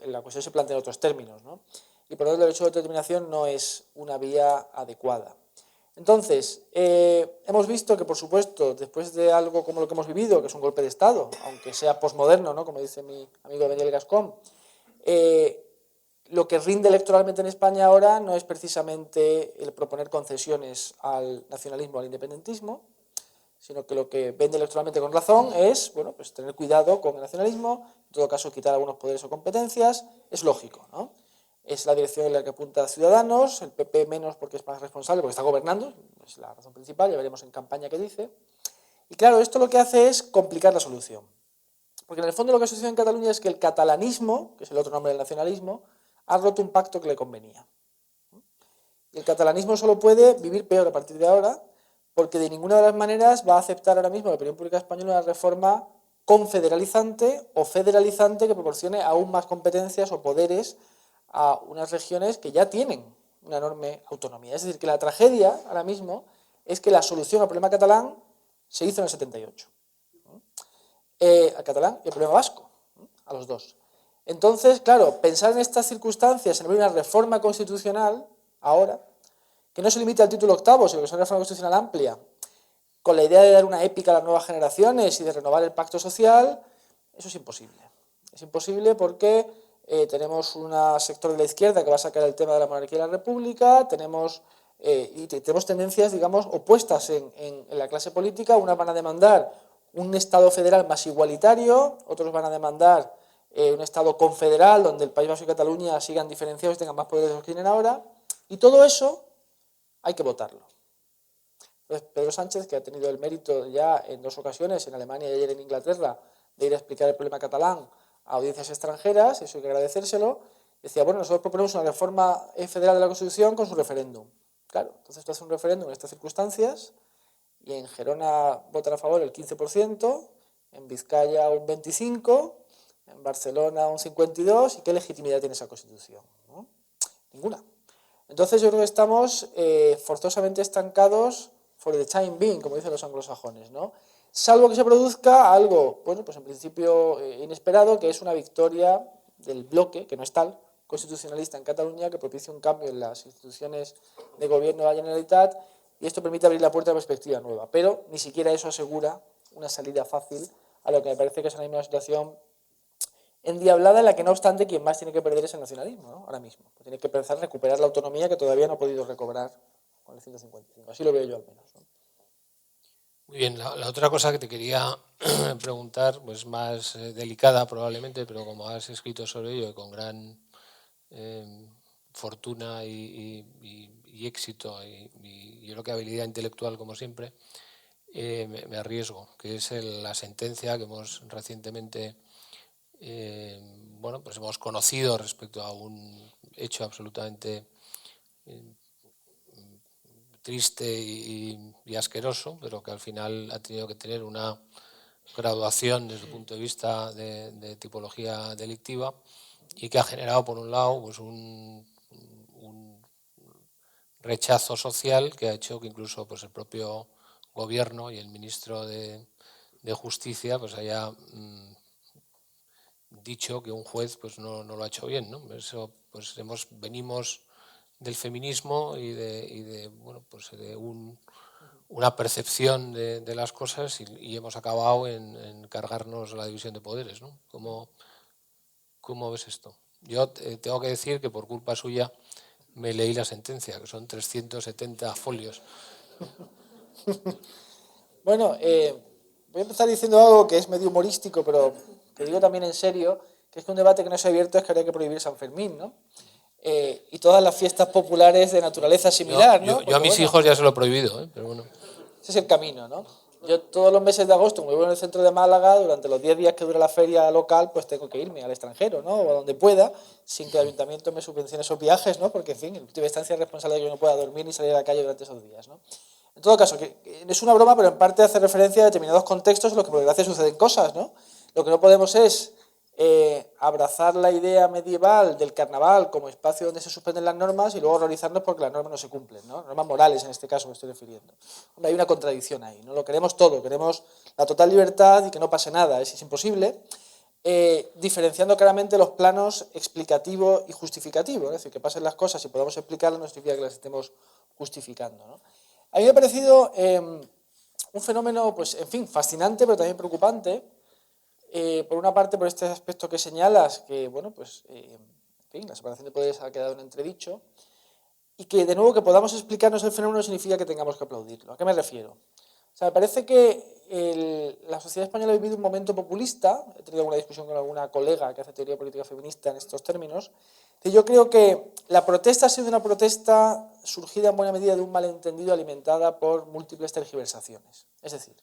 la cuestión se plantea en otros términos, ¿no? Y por lo tanto el derecho de autodeterminación no es una vía adecuada. Entonces, hemos visto que, por supuesto, después de algo como lo que hemos vivido, que es un golpe de Estado, aunque sea posmoderno, ¿no? Como dice mi amigo Daniel Gascón, lo que rinde electoralmente en España ahora no es precisamente el proponer concesiones al nacionalismo, al independentismo, sino que lo que vende electoralmente con razón es, bueno, pues tener cuidado con el nacionalismo, en todo caso quitar algunos poderes o competencias, es lógico, ¿no? Es la dirección en la que apunta a Ciudadanos, el PP menos porque es más responsable, porque está gobernando, es la razón principal, ya veremos en campaña qué dice. Y claro, esto lo que hace es complicar la solución. Porque en el fondo lo que sucede en Cataluña es que el catalanismo, que es el otro nombre del nacionalismo, ha roto un pacto que le convenía. Y el catalanismo solo puede vivir peor a partir de ahora, porque de ninguna de las maneras va a aceptar ahora mismo la opinión pública española una reforma confederalizante o federalizante que proporcione aún más competencias o poderes a unas regiones que ya tienen una enorme autonomía. Es decir, que la tragedia ahora mismo es que la solución al problema catalán se hizo en el 78. Al catalán y al problema vasco, a los dos. Entonces, claro, pensar en estas circunstancias, en abrir una reforma constitucional, ahora, que no se limite al título octavo, sino que sea una reforma constitucional amplia, con la idea de dar una épica a las nuevas generaciones y de renovar el pacto social, eso es imposible. Es imposible porque tenemos un sector de la izquierda que va a sacar el tema de la monarquía y la república, tenemos tendencias, digamos, opuestas en la clase política. Unas van a demandar un Estado federal más igualitario, otros van a demandar un Estado confederal donde el País Vasco y Cataluña sigan diferenciados y tengan más poderes de los que tienen ahora, y todo eso hay que votarlo. Entonces, Pedro Sánchez, que ha tenido el mérito ya en 2 ocasiones, en Alemania y ayer en Inglaterra, de ir a explicar el problema catalán a audiencias extranjeras, eso hay que agradecérselo, decía, bueno, nosotros proponemos una reforma federal de la Constitución con su referéndum. Claro, entonces tú haces un referéndum en estas circunstancias y en Gerona votan a favor el 15%, en Vizcaya un 25%, en Barcelona un 52%, ¿y qué legitimidad tiene esa Constitución? ¿No? Ninguna. Entonces yo creo que estamos forzosamente estancados for the time being, como dicen los anglosajones, ¿no? Salvo que se produzca algo, bueno, pues en principio inesperado, que es una victoria del bloque, que no es tal, constitucionalista en Cataluña, que propicie un cambio en las instituciones de gobierno de la Generalitat, y esto permite abrir la puerta a una perspectiva nueva. Pero ni siquiera eso asegura una salida fácil a lo que me parece que es una situación endiablada en la que, no obstante, quien más tiene que perder es el nacionalismo, ¿no? Ahora mismo. Tiene que pensar en recuperar la autonomía que todavía no ha podido recobrar con el 155. Así lo veo yo al menos, ¿no? Muy bien, la otra cosa que te quería preguntar, pues más delicada probablemente, pero como has escrito sobre ello y con gran fortuna y éxito y yo creo que habilidad intelectual como siempre, me arriesgo, que es la sentencia que hemos recientemente bueno, pues hemos conocido respecto a un hecho absolutamente triste y asqueroso, pero que al final ha tenido que tener una graduación desde el punto de vista de tipología delictiva y que ha generado, por un lado, pues un rechazo social que ha hecho que incluso pues, el propio gobierno y el ministro de Justicia pues haya dicho que un juez pues no lo ha hecho bien, ¿no? Eso pues venimos del feminismo y de bueno pues de una percepción de las cosas y hemos acabado en cargarnos la división de poderes, ¿no? ¿Cómo ves esto? Yo tengo que decir que por culpa suya me leí la sentencia, que son 370 folios. Bueno, voy a empezar diciendo algo que es medio humorístico, pero que digo también en serio, que es que un debate que no se ha abierto es que habría que prohibir San Fermín, ¿no? Y todas las fiestas populares de naturaleza similar, ¿no? Yo a mis hijos ya se lo he prohibido, ¿eh? Pero bueno. Ese es el camino, ¿no? Yo todos los meses de agosto me voy en el centro de Málaga, durante los 10 días que dura la feria local, pues tengo que irme al extranjero, ¿no? O a donde pueda, sin que el ayuntamiento me subvencione esos viajes, ¿no? Porque, en fin, en última instancia es responsable de que yo no pueda dormir ni salir a la calle durante esos días, ¿no? En todo caso, que es una broma, pero en parte hace referencia a determinados contextos en los que por desgracia suceden cosas, ¿no? Lo que no podemos es abrazar la idea medieval del carnaval como espacio donde se suspenden las normas y luego horrorizarnos porque las normas no se cumplen, ¿no? Normas morales en este caso me estoy refiriendo. Hombre, hay una contradicción ahí, ¿no? Lo queremos todo, queremos la total libertad y que no pase nada, es imposible, diferenciando claramente los planos explicativo y justificativo, es decir, que pasen las cosas y podamos explicarlas no significa que las estemos justificando, ¿no? A mí me ha parecido un fenómeno, pues, en fin, fascinante, pero también preocupante. Por una parte, por este aspecto que señalas, que, bueno, pues, en fin, la separación de poderes ha quedado en entredicho, y que, de nuevo, que podamos explicarnos el fenómeno significa que tengamos que aplaudirlo. ¿A qué me refiero? O sea, me parece que la sociedad española ha vivido un momento populista. He tenido alguna discusión con alguna colega que hace teoría política feminista en estos términos, que yo creo que la protesta ha sido una protesta surgida en buena medida de un malentendido alimentada por múltiples tergiversaciones. Es decir,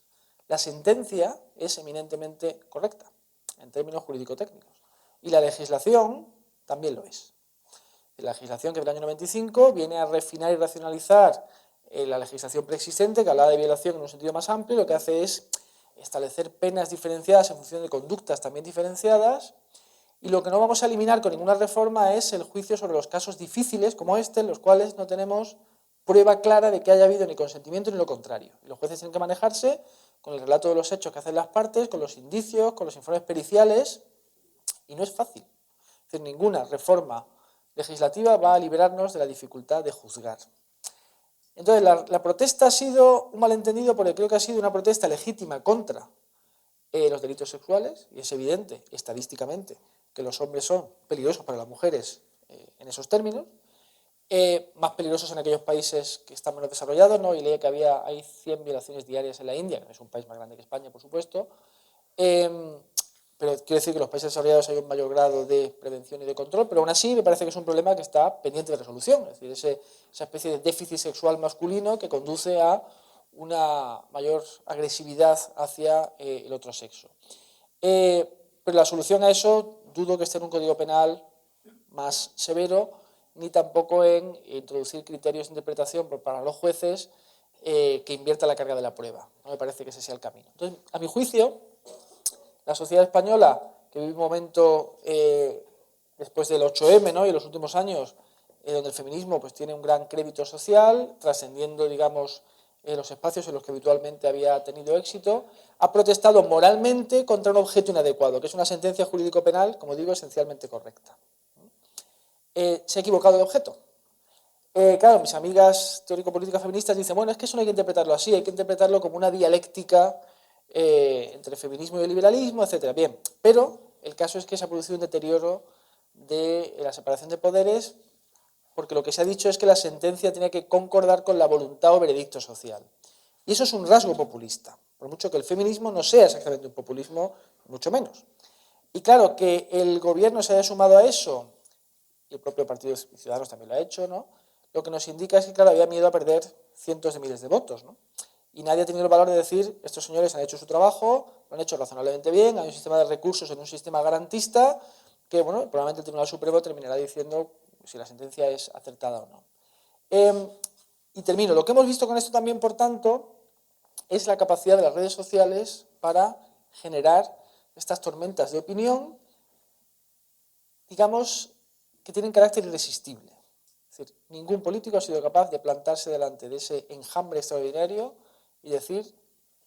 la sentencia es eminentemente correcta, en términos jurídico-técnicos, y la legislación también lo es. La legislación que del año 95 viene a refinar y racionalizar la legislación preexistente, que hablaba de violación en un sentido más amplio, lo que hace es establecer penas diferenciadas en función de conductas también diferenciadas, y lo que no vamos a eliminar con ninguna reforma es el juicio sobre los casos difíciles como este, en los cuales no tenemos prueba clara de que haya habido ni consentimiento ni lo contrario. Y los jueces tienen que manejarse con el relato de los hechos que hacen las partes, con los indicios, con los informes periciales, y no es fácil. Es decir, ninguna reforma legislativa va a liberarnos de la dificultad de juzgar. Entonces, la protesta ha sido un malentendido porque creo que ha sido una protesta legítima contra los delitos sexuales, y es evidente, estadísticamente, que los hombres son peligrosos para las mujeres en esos términos, más peligrosos en aquellos países que están menos desarrollados, ¿no? Y leí que hay 100 violaciones diarias en la India, que es un país más grande que España, por supuesto, pero quiero decir que en los países desarrollados hay un mayor grado de prevención y de control, pero aún así me parece que es un problema que está pendiente de resolución, es decir, esa especie de déficit sexual masculino que conduce a una mayor agresividad hacia el otro sexo. Pero la solución a eso dudo que esté en un código penal más severo, ni tampoco en introducir criterios de interpretación para los jueces que invierta la carga de la prueba. No me parece que ese sea el camino. Entonces, a mi juicio, la sociedad española, que vive un momento después del 8M, ¿no? Y en los últimos años, donde el feminismo pues, tiene un gran crédito social, trascendiendo, digamos, los espacios en los que habitualmente había tenido éxito, ha protestado moralmente contra un objeto inadecuado, que es una sentencia jurídico-penal, como digo, esencialmente correcta. Se ha equivocado de objeto. Claro, mis amigas teórico-políticas feministas dicen, bueno, es que eso no hay que interpretarlo así, hay que interpretarlo como una dialéctica entre feminismo y el liberalismo, etc. Bien, pero el caso es que se ha producido un deterioro de la separación de poderes, porque lo que se ha dicho es que la sentencia tiene que concordar con la voluntad o veredicto social. Y eso es un rasgo populista, por mucho que el feminismo no sea exactamente un populismo, mucho menos. Y claro, que el gobierno se haya sumado a eso, y el propio Partido de Ciudadanos también lo ha hecho, ¿no? Lo que nos indica es que, claro, había miedo a perder cientos de miles de votos, ¿no? Y nadie ha tenido el valor de decir, estos señores han hecho su trabajo, lo han hecho razonablemente bien, hay un sistema de recursos en un sistema garantista, que, bueno, probablemente el Tribunal Supremo terminará diciendo si la sentencia es acertada o no. Y termino. Lo que hemos visto con esto también, por tanto, es la capacidad de las redes sociales para generar estas tormentas de opinión, digamos, que tienen carácter irresistible. Es decir, ningún político ha sido capaz de plantarse delante de ese enjambre extraordinario y decir,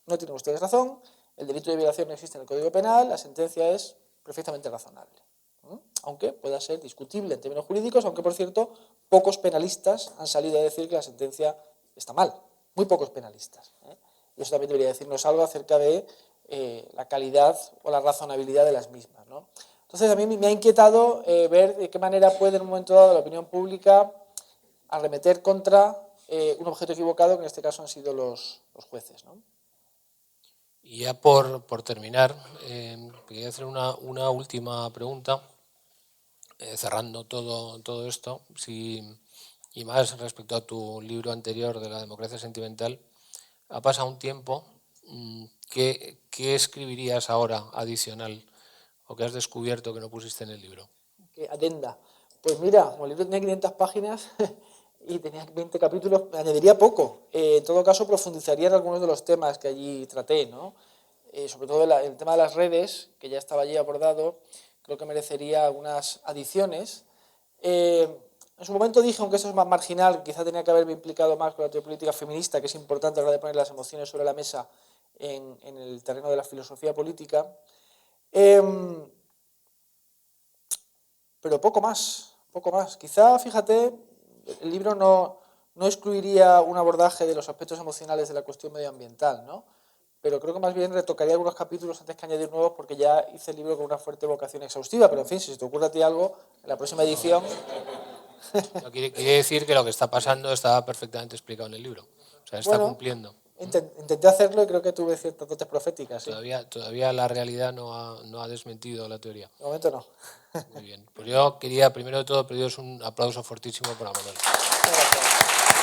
no tienen ustedes razón, el delito de violación no existe en el Código Penal, la sentencia es perfectamente razonable. Aunque pueda ser discutible en términos jurídicos, aunque, por cierto, pocos penalistas han salido a decir que la sentencia está mal. muy pocos penalistas. Y eso también debería decirnos algo acerca de la calidad o la razonabilidad de las mismas, ¿no? Entonces, a mí me ha inquietado ver de qué manera puede en un momento dado la opinión pública arremeter contra un objeto equivocado, que en este caso han sido los jueces, ¿no? Y ya por terminar, quería hacer una última pregunta, cerrando todo esto, y más respecto a tu libro anterior de la democracia sentimental. Ha pasado un tiempo, ¿qué escribirías ahora adicional o que has descubierto que no pusiste en el libro? Adenda. Pues mira, como el libro tenía 500 páginas y tenía 20 capítulos, añadiría poco. En todo caso, profundizaría en algunos de los temas que allí traté, ¿no? Sobre todo el tema de las redes, que ya estaba allí abordado, creo que merecería algunas adiciones. En su momento dije, aunque eso es más marginal, quizá tenía que haberme implicado más con la teoría política feminista, que es importante a la hora de poner las emociones sobre la mesa en el terreno de la filosofía política. Pero poco más, poco más. Quizá, fíjate, el libro no excluiría un abordaje de los aspectos emocionales de la cuestión medioambiental, ¿no? Pero creo que más bien retocaría algunos capítulos antes que añadir nuevos, porque ya hice el libro con una fuerte vocación exhaustiva. Pero en fin, si se te ocurre a ti algo, en la próxima edición... No, quiere decir que lo que está pasando está perfectamente explicado en el libro. O sea, está Bueno, cumpliendo. intenté hacerlo y creo que tuve ciertas dotes proféticas. ¿Sí? Todavía la realidad no ha desmentido la teoría. De momento no. Muy bien. Pues yo quería, primero de todo, pediros un aplauso fortísimo para Manuel. Gracias.